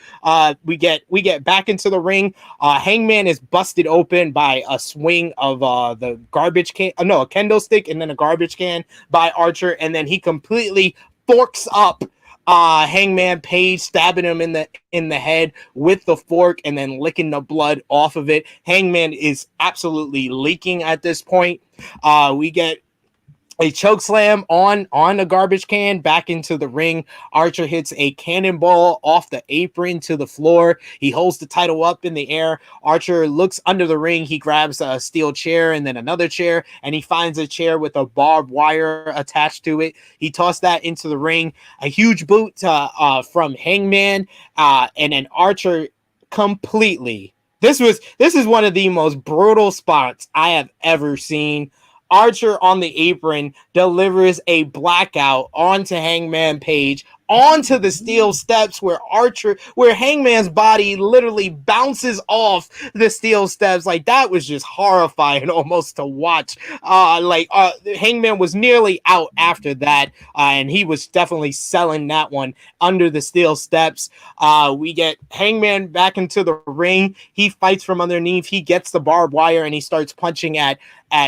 We get back into the ring. Hangman is busted open by a swing of the garbage can. No, a kendo stick and then a garbage can by Archer, and then he completely forks up Hangman Page stabbing him in the head with the fork and then licking the blood off of it. Hangman is absolutely leaking at this point. We get a choke slam on a garbage can back into the ring. Archer hits a cannonball off the apron to the floor. He holds the title up in the air. Archer looks under the ring. He grabs a steel chair and then another chair, and he finds a chair with a barbed wire attached to it. He tossed that into the ring. A huge boot from Hangman, and then Archer completely. This is one of the most brutal spots I have ever seen. Archer on the apron delivers a blackout onto Hangman Page, onto the steel steps where Hangman's body literally bounces off the steel steps. Like, that was just horrifying almost to watch. Hangman was nearly out after that, and he was definitely selling that one under the steel steps. We get Hangman back into the ring. He fights from underneath. He gets the barbed wire and he starts punching at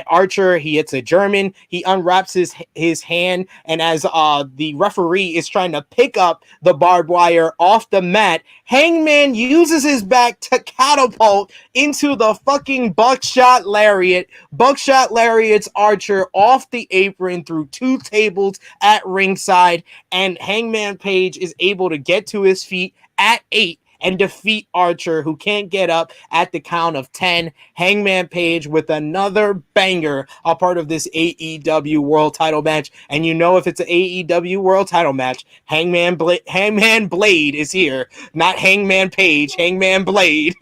Archer. He hits a German. He unwraps his hand, and as the referee is trying to pick up the barbed wire off the mat, Hangman uses his back to catapult into the fucking buckshot lariat. Buckshot lariats Archer off the apron through 2 tables at ringside, and Hangman Page is able to get to his feet at 8 and defeat Archer, who can't get up at the count of 10. Hangman Page with another banger, a part of this AEW World Title match. And you know, if it's an AEW World Title match, Hangman Blade is here. Not Hangman Page, Hangman Blade.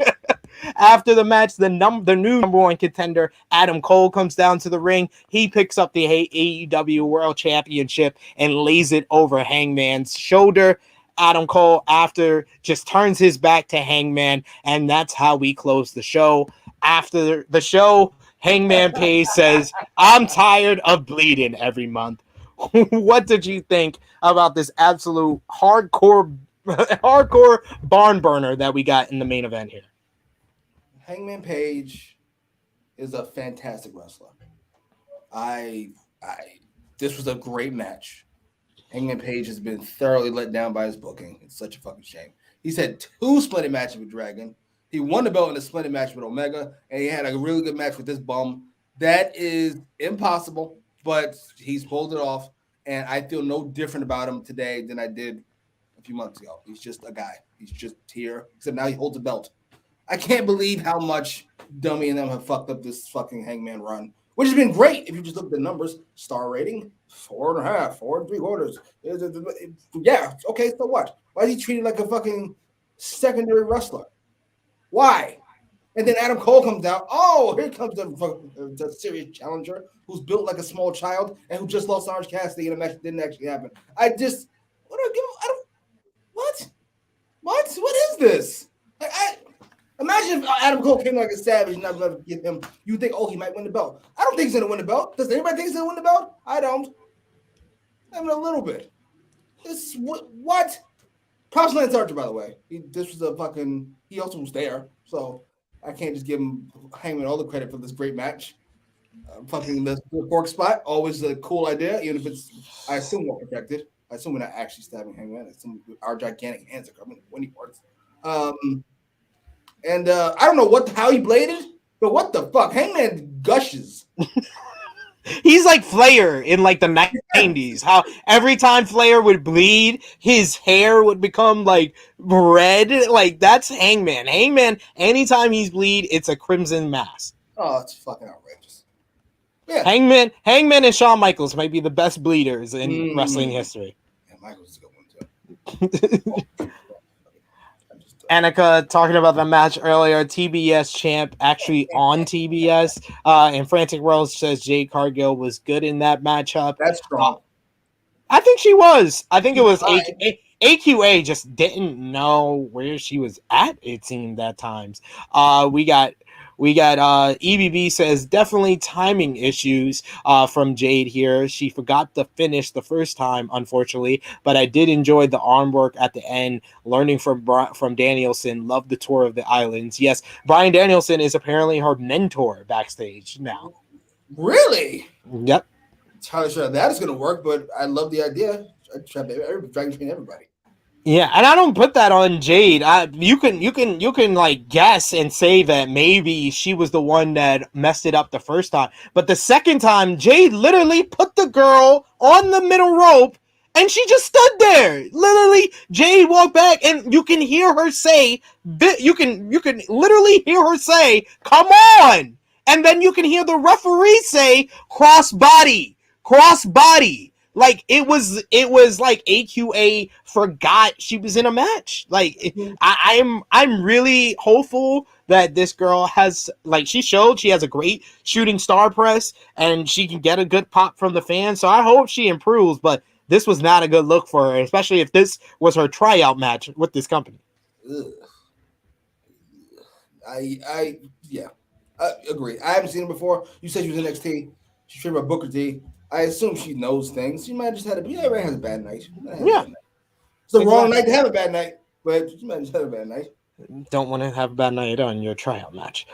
After the match, the new number 1 contender, Adam Cole, comes down to the ring. He picks up the AEW World Championship and lays it over Hangman's shoulder. Adam Cole, after, just turns his back to Hangman, and that's how we close the show. After the show, Hangman Page says, "I'm tired of bleeding every month." What did you think about this absolute hardcore barn burner that we got in the main event here? Hangman Page is a fantastic wrestler. This was a great match. Hangman Page has been thoroughly let down by his booking. It's such a fucking shame. He's had 2 splendid matches with Dragon. He won the belt in a splendid match with Omega, and he had a really good match with this bum. That is impossible, but he's pulled it off, and I feel no different about him today than I did a few months ago. He's just a guy. He's just here, except now he holds a belt. I can't believe how much Dummy and them have fucked up this fucking Hangman run, which has been great if you just look at the numbers. Star rating, 4.5, 4 3/4. Yeah, okay, so what? Why is he treated like a fucking secondary wrestler? Why? And then Adam Cole comes out. Oh, here comes the serious challenger who's built like a small child and who just lost Orange Cassidy in a match that didn't actually happen. What is this? Imagine if Adam Cole came like a savage and I was going to get him. You think, he might win the belt. I don't think he's going to win the belt. Does anybody think he's going to win the belt? I don't. I mean, a little bit. What? Props Lance Archer, by the way. He also was there. So I can't just give him Hangman all the credit for this great match. The pork spot, always a cool idea, even if I assume more protected. I assume we're not actually stabbing Hangman. I assume our gigantic hands are coming when he works. And I don't know how he bladed, but what the fuck? Hangman gushes. He's like Flair in like the 90s. How every time Flair would bleed, his hair would become like red. Like, that's Hangman. Hangman, anytime he's bleed, it's a crimson mass. Oh, it's fucking outrageous. Yeah. Hangman and Shawn Michaels might be the best bleeders in wrestling history. Yeah, Michaels is a good one too. Annika talking about the match earlier. TBS champ actually on TBS. And Frantic World says Jade Cargill was good in that matchup. That's strong. I think she was. I think it was AQA just didn't know where she was at, it seemed at times. We got EBB says definitely timing issues from Jade here. She forgot to finish the first time, unfortunately, but I did enjoy the arm work at the end, learning from Danielson. Love the tour of the islands. Yes, Bryan Danielson is apparently her mentor backstage now. Really? Yep. Entirely sure that is going to work, but I love the idea. drag between everybody. Yeah, and I don't put that on Jade. You can like guess and say that maybe she was the one that messed it up the first time, but the second time, Jade literally put the girl on the middle rope, and she just stood there. Literally, Jade walked back, and you can hear her say, you can literally hear her say, "Come on," and then you can hear the referee say, "Cross body, cross body." Like it was like AQA forgot she was in a match. Like I'm really hopeful that this girl has, like, she showed she has a great shooting star press and she can get a good pop from the fans. So I hope she improves, but this was not a good look for her, especially if this was her tryout match with this company. Ugh. I agree. I haven't seen her before. You said she was in NXT. She's trained by Booker T. I assume she knows things. She might have just had everybody has a bad night. Yeah. It's the wrong night to have a bad night, but she might have just had a bad night. Don't want to have a bad night on your tryout match.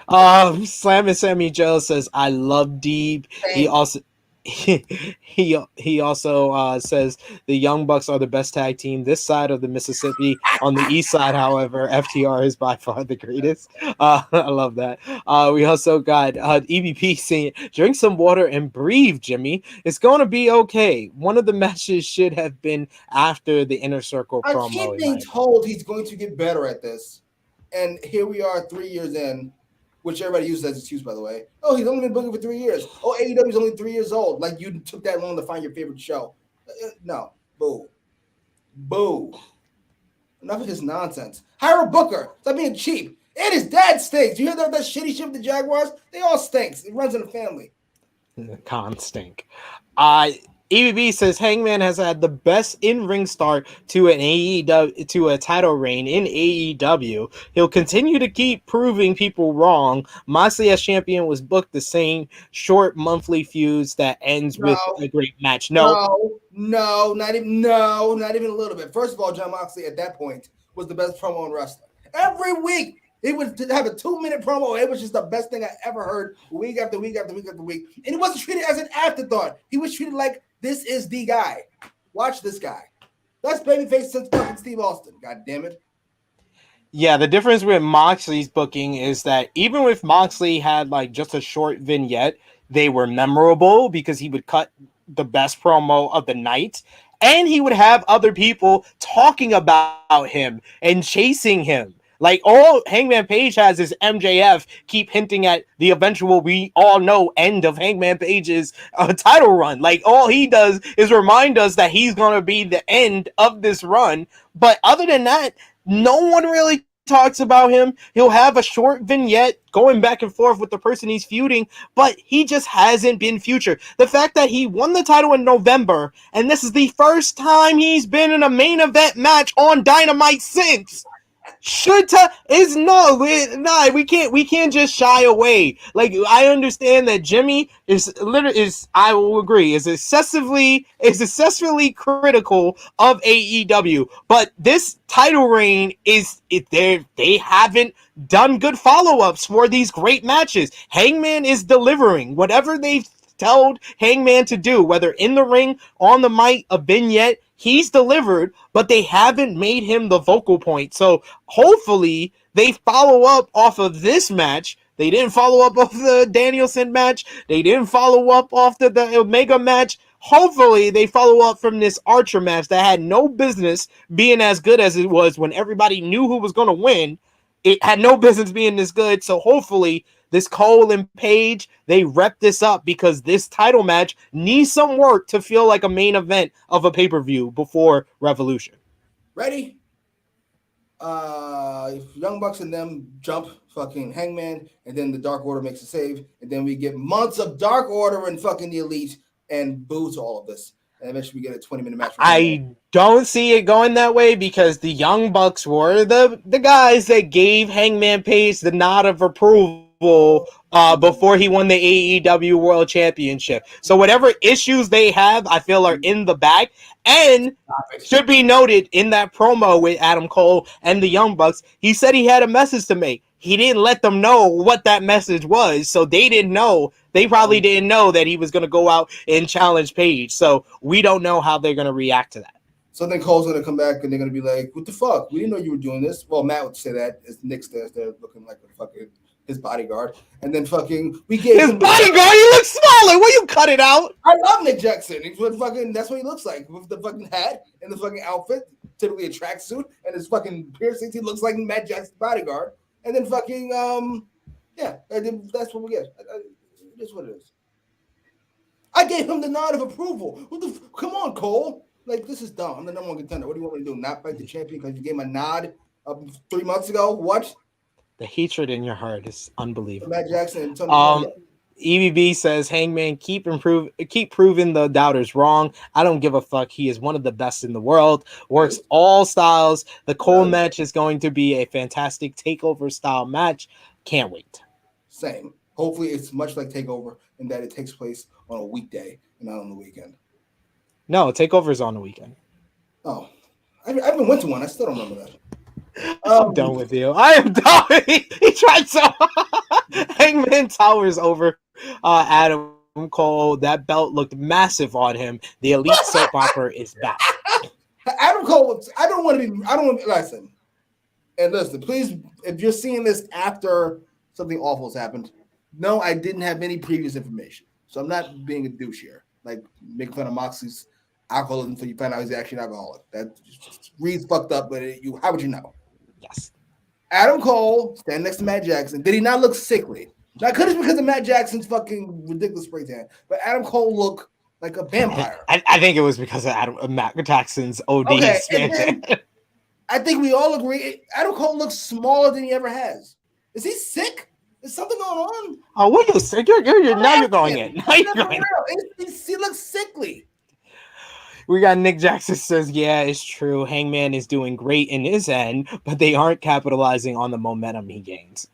Slam and Sammy Joe says, I love Deeb. He also he also says the Young Bucks are the best tag team this side of the Mississippi. On the east side, however, FTR is by far the greatest. I love that. We also got EVP saying, drink some water and breathe, Jimmy. It's going to be okay. One of the matches should have been after the Inner Circle promo. I keep being told he's going to get better at this. And here we are 3 years in, which everybody uses as an excuse, by the way. Oh, he's only been booking for 3 years. Oh, AEW is only 3 years old. Like, you took that long to find your favorite show. No. Boo. Boo. Enough of his nonsense. Hire a booker. Stop being cheap. And his dad stinks. You hear that shitty shit with the Jaguars? They all stinks. It runs in the family. Con stink. EBB says Hangman has had the best in-ring start to an AEW to a title reign in AEW. He'll continue to keep proving people wrong. Moxley as champion was booked the same short monthly feuds that ends with a great match. No, not even a little bit. First of all, Jon Moxley at that point was the best promo in wrestling. Every week he would have a 2-minute promo. It was just the best thing I ever heard week after week after week after week. And he wasn't treated as an afterthought. He was treated like, this is the guy. Watch this guy. That's babyface since fucking Steve Austin. God damn it. Yeah, the difference with Moxley's booking is that even if Moxley had like just a short vignette, they were memorable because he would cut the best promo of the night, and he would have other people talking about him and chasing him. Like, all Hangman Page has is MJF keep hinting at the eventual, we all know, end of Hangman Page's title run. Like, all he does is remind us that he's going to be the end of this run. But other than that, no one really talks about him. He'll have a short vignette going back and forth with the person he's feuding, but he just hasn't been featured. The fact that he won the title in November, and this is the first time he's been in a main event match on Dynamite since. We can't just shy away. Like, I understand that Jimmy is I will agree, is excessively critical of AEW, but this title reign they haven't done good follow-ups for these great matches. Hangman is delivering whatever they've told Hangman to do, whether in the ring, on the mic, a vignette. He's delivered, but they haven't made him the focal point. So hopefully they follow up off of this match. They didn't follow up off the Danielson match. They didn't follow up off the Omega match. Hopefully they follow up from this Archer match that had no business being as good as it was when everybody knew who was going to win. It had no business being this good. So hopefully this Cole and Page, they rep this up, because this title match needs some work to feel like a main event of a pay-per-view before Revolution. Ready? If Young Bucks and them jump fucking Hangman, and then the Dark Order makes a save, and then we get months of Dark Order and fucking the Elite and boo to all of this. And eventually we get a 20-minute match. I don't see it going that way, because the Young Bucks were the guys that gave Hangman Page the nod of approval before he won the AEW World Championship. So whatever issues they have, I feel, are in the bag. And should be noted, in that promo with Adam Cole and the Young Bucks, he said he had a message to make. He didn't let them know what that message was, so they didn't know. They probably didn't know that he was going to go out and challenge Page. So we don't know how they're going to react to that. So then Cole's gonna come back and they're gonna be like, "What the fuck? We didn't know you were doing this." Well, Matt would say that as Nick stands there looking like a fucking his bodyguard, and then fucking we gave His him bodyguard. He looks smaller. Will you cut it out? I love Nick Jackson. He's what fucking that's what he looks like with the fucking hat and the fucking outfit, typically a tracksuit, and his fucking piercings. He looks like Matt Jackson's bodyguard, and then fucking yeah, and then that's what we get. It is what it is. I gave him the nod of approval. Come on, Cole. Like, this is dumb. I'm the number one contender. What do you want me to do? Not fight the champion because you gave him a nod 3 months ago? What? The hatred in your heart is unbelievable. Matt Jackson and Tony EBB says, Hangman, keep proving the doubters wrong. I don't give a fuck. He is one of the best in the world. Works all styles. The Cole match is going to be a fantastic takeover style match. Can't wait. Same. Hopefully it's much like TakeOver in that it takes place on a weekday and not on the weekend. No, TakeOver's on the weekend. Oh. I haven't went to one. I still don't remember that. I'm done with you. I am done. He tried so hard. Hangman towers over Adam Cole. That belt looked massive on him. The Elite Soap Opera is back. Adam Cole, I don't want to listen. And listen, please, if you're seeing this after something awful has happened, no, I didn't have any previous information. So I'm not being a douche here. Like making fun of Moxley's alcoholism until you find out he's actually an alcoholic. That just reads fucked up, but how would you know? Yes. Adam Cole standing next to Matt Jackson. Did he not look sickly? Now, could it be because of Matt Jackson's fucking ridiculous spray tan? But Adam Cole looked like a vampire. I think it was because of Matt Jackson's OD expansion. I think we all agree Adam Cole looks smaller than he ever has. Is he sick? Is something going on? Oh, what are you sick? You're now you're going in. Now you're going in. He looks sickly. We got Nick Jackson says, yeah, it's true. Hangman is doing great in his end, but they aren't capitalizing on the momentum he gains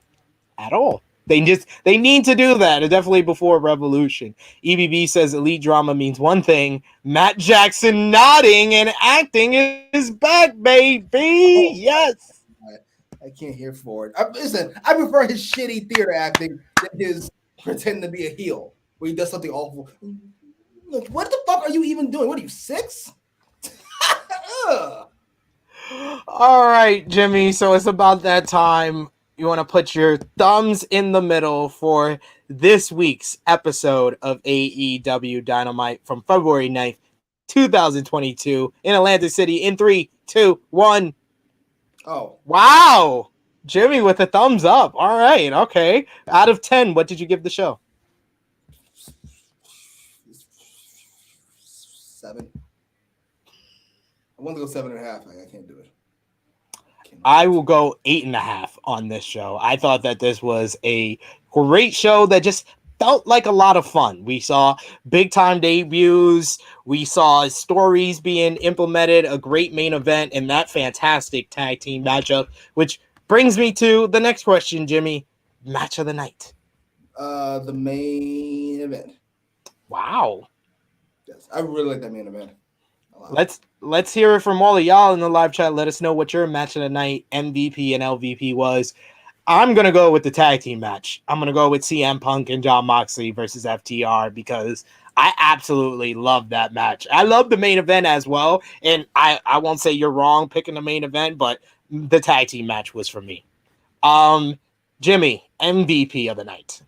at all. They need to do that. Definitely before Revolution. EBB says elite drama means one thing. Matt Jackson nodding and acting is back, baby. Yes. I can't hear for it. Listen, I prefer his shitty theater acting than his pretending to be a heel where he does something awful. Look, what the fuck are you even doing? What are you, 6? All right, Jimmy. So it's about that time. You want to put your thumbs in the middle for this week's episode of AEW Dynamite from February 9th, 2022 in Atlantic City in 3, 2, 1. Oh. Wow. Jimmy with a thumbs up. All right. Okay. Out of 10, what did you give the show? 7. I want to go 7.5. I can't do it. I will go 8.5 on this show. I thought that this was a great show that just felt like a lot of fun. We saw big time debuts. We saw stories being implemented, a great main event, and that fantastic tag team matchup, which brings me to the next question, Jimmy. Match of the night. The main event. Wow. Yes, I really like that main event. Let's hear it from all of y'all in the live chat. Let us know what your match of the night MVP and LVP was. I'm going to go with the tag team match. I'm going to go with CM Punk and Jon Moxley versus FTR because I absolutely love that match. I love the main event as well. And I won't say you're wrong picking the main event, but the tag team match was for me. Jimmy, MVP of the night.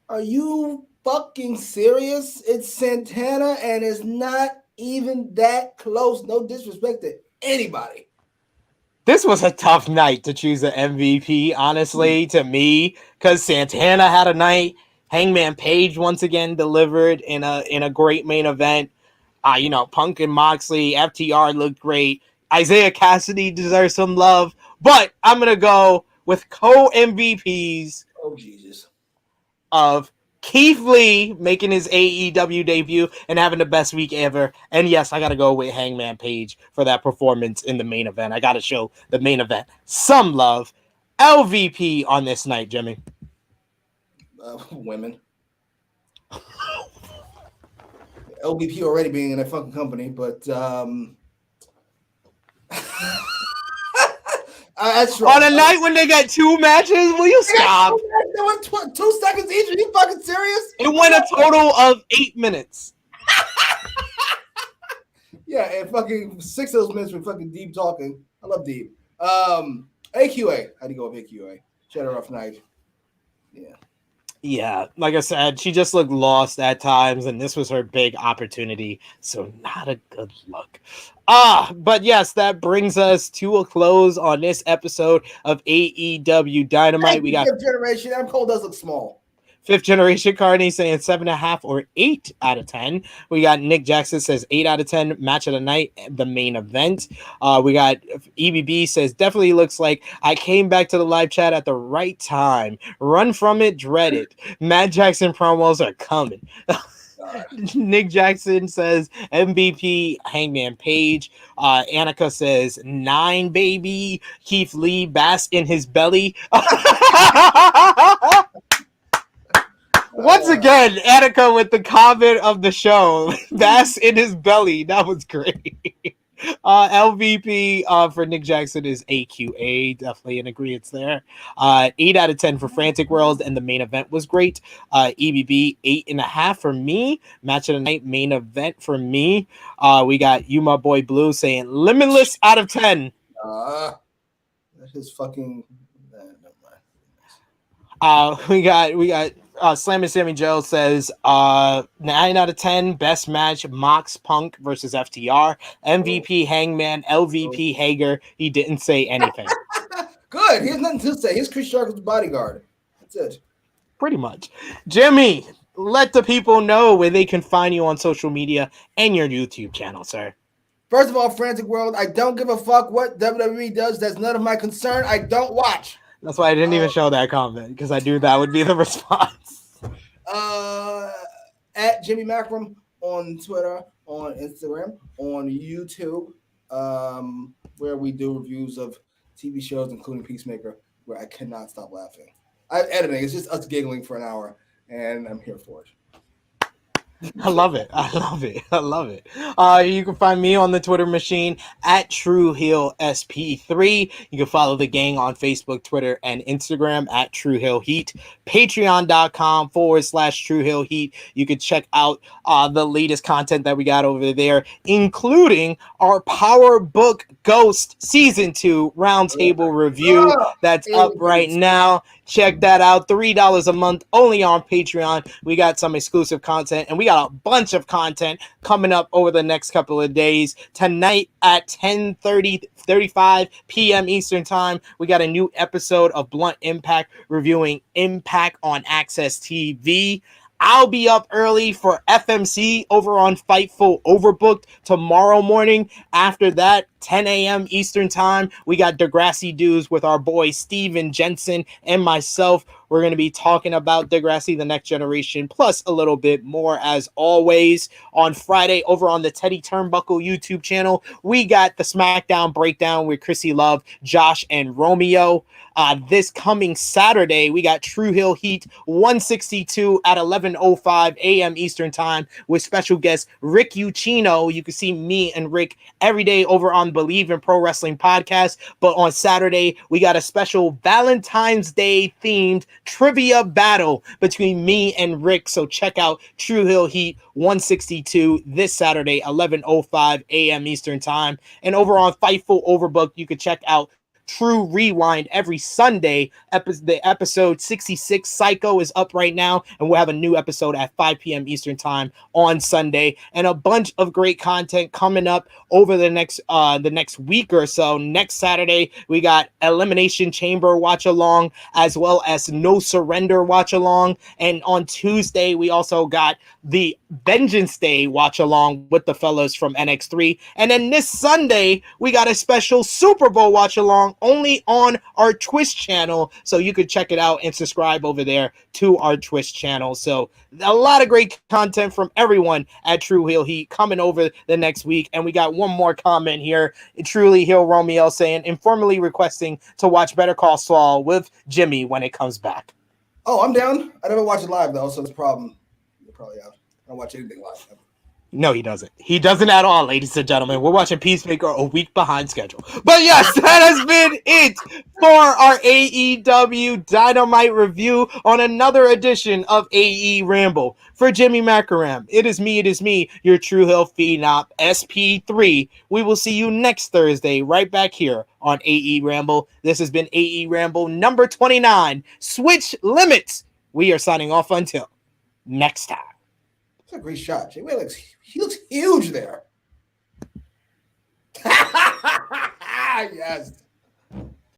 Are you fucking serious? It's Santana and it's not even that close. No disrespect to anybody. This was a tough night to choose an MVP, honestly, to me, because Santana had a night. Hangman Page once again delivered in a great main event. Punk and Moxley, FTR looked great. Isiah Kassidy deserves some love, but I'm gonna go with co-MVPs. Oh Jesus! Of Keith Lee making his AEW debut and having the best week ever. And yes, I got to go with Hangman Page for that performance in the main event. I got to show the main event some love. LVP on this night, Jimmy. Women. LVP already being in a fucking company, but that's right. On a night when they got 2 matches, will you stop? They went 2 seconds each. Are you fucking serious? It went a total of 8 minutes. Yeah, and fucking 6 of those minutes were fucking Deeb talking. I love Deeb. AQA. How do you go with AQA? She had a rough night. Yeah. Yeah, like I said, she just looked lost at times, and this was her big opportunity. So not a good look. But yes, that brings us to a close on this episode of AEW Dynamite. Thank We you, got fifth generation. Adam Cole does look small. Fifth Generation Carney saying 7.5 or 8 out of 10. We got Nick Jackson says 8 out of 10. Match of the night, the main event. We got EBB says definitely looks like I came back to the live chat at the right time. Run from it, dread it. Matt Jackson promos are coming. Nick Jackson says MVP Hangman Page. Annika says 9 baby. Keith Lee bass in his belly. Once again, Attica with the comment of the show. Bass in his belly. That was great. LVP for Nick Jackson is AQA. Definitely an agreement there. 8 out of 10 for Frantic World, and the main event was great. EBB 8.5 for me. Match of the night main event for me. We got You My Boy Blue saying limitless out of 10. That's his fucking. We got Slam and Sammy Joe says 9 out of 10. Best match Mox Punk versus FTR. MVP Hangman. LVP Hager. He didn't say anything. Good. He has nothing to say. He's Chris Jericho's bodyguard. That's it. Pretty much. Jimmy, let the people know where they can find you on social media and your YouTube channel, sir. First of all, Frantic World, I don't give a fuck what WWE does. That's none of my concern. I don't watch. That's why I didn't even show that comment, because I knew that would be the response. At Jimmy Macram on Twitter, on Instagram, on YouTube, where we do reviews of TV shows, including Peacemaker, where I cannot stop laughing. I'm editing. It's just us giggling for an hour, and I'm here for it. I love it. You can find me on the Twitter machine at TrueHeelSP3. You can follow the gang on Facebook, Twitter, and Instagram at TrueHeelHeat. Patreon.com/TrueHeelHeat. You can check out the latest content that we got over there, including our Power Book Ghost Season 2 Roundtable Review that's up right now. Check that out. $3 a month only on Patreon. We got some exclusive content, and we got a bunch of content coming up over the next couple of days. Tonight at 10:35 p.m. Eastern Time, we got a new episode of Blunt Impact reviewing Impact on Access TV. I'll be up early for FMC over on Fightful Overbooked tomorrow morning. After that, 10 a.m. Eastern Time, we got Degrassi Dudes with our boy Steven Jensen and myself. We're going to be talking about Degrassi, The Next Generation, plus a little bit more as always. On Friday, over on the Teddy Turnbuckle YouTube channel, we got the SmackDown Breakdown with Chrissy Love, Josh, and Romeo. This coming Saturday, we got True Hill Heat 162 at 11:05 a.m. Eastern Time with special guest Rick Ucchino. You can see me and Rick every day over on Believe in Pro Wrestling podcast. But on Saturday, we got a special Valentine's Day themed trivia battle between me and Rick. So check out True Hill Heat 162 this Saturday, 11:05 a.m. Eastern Time. And over on Fightful Overbooked, you can check out True Rewind every Sunday. The episode 66 Psycho is up right now, and we'll have a new episode at 5 p.m. Eastern Time on Sunday, and a bunch of great content coming up over the next week or so. Next Saturday, we got Elimination Chamber watch along, as well as No Surrender watch along, and on Tuesday we also got the Vengeance Day watch along with the fellows from NX3, and then this Sunday we got a special Super Bowl watch along only on our Twitch channel, so you could check it out and subscribe over there to our Twitch channel. So a lot of great content from everyone at True Heel Heat coming over the next week. And we got one more comment here. Truly Heel Romeo saying, informally requesting to watch Better Call Saul with Jimmy when it comes back. Oh, I'm down. I never watch it live though, so it's a problem. You're probably out. I don't watch anything live ever. No, he doesn't. He doesn't at all, ladies and gentlemen. We're watching Peacemaker a week behind schedule. But yes, that has been it for our AEW Dynamite review on another edition of AEWramble. For Jimmy Macram, it is me, your True Hill Phenom, SP3. We will see you next Thursday right back here on AEWramble. This has been AEWramble number 29, Switch Limits. We are signing off until next time. It's a great shot. Jay White he looks huge there. Yes.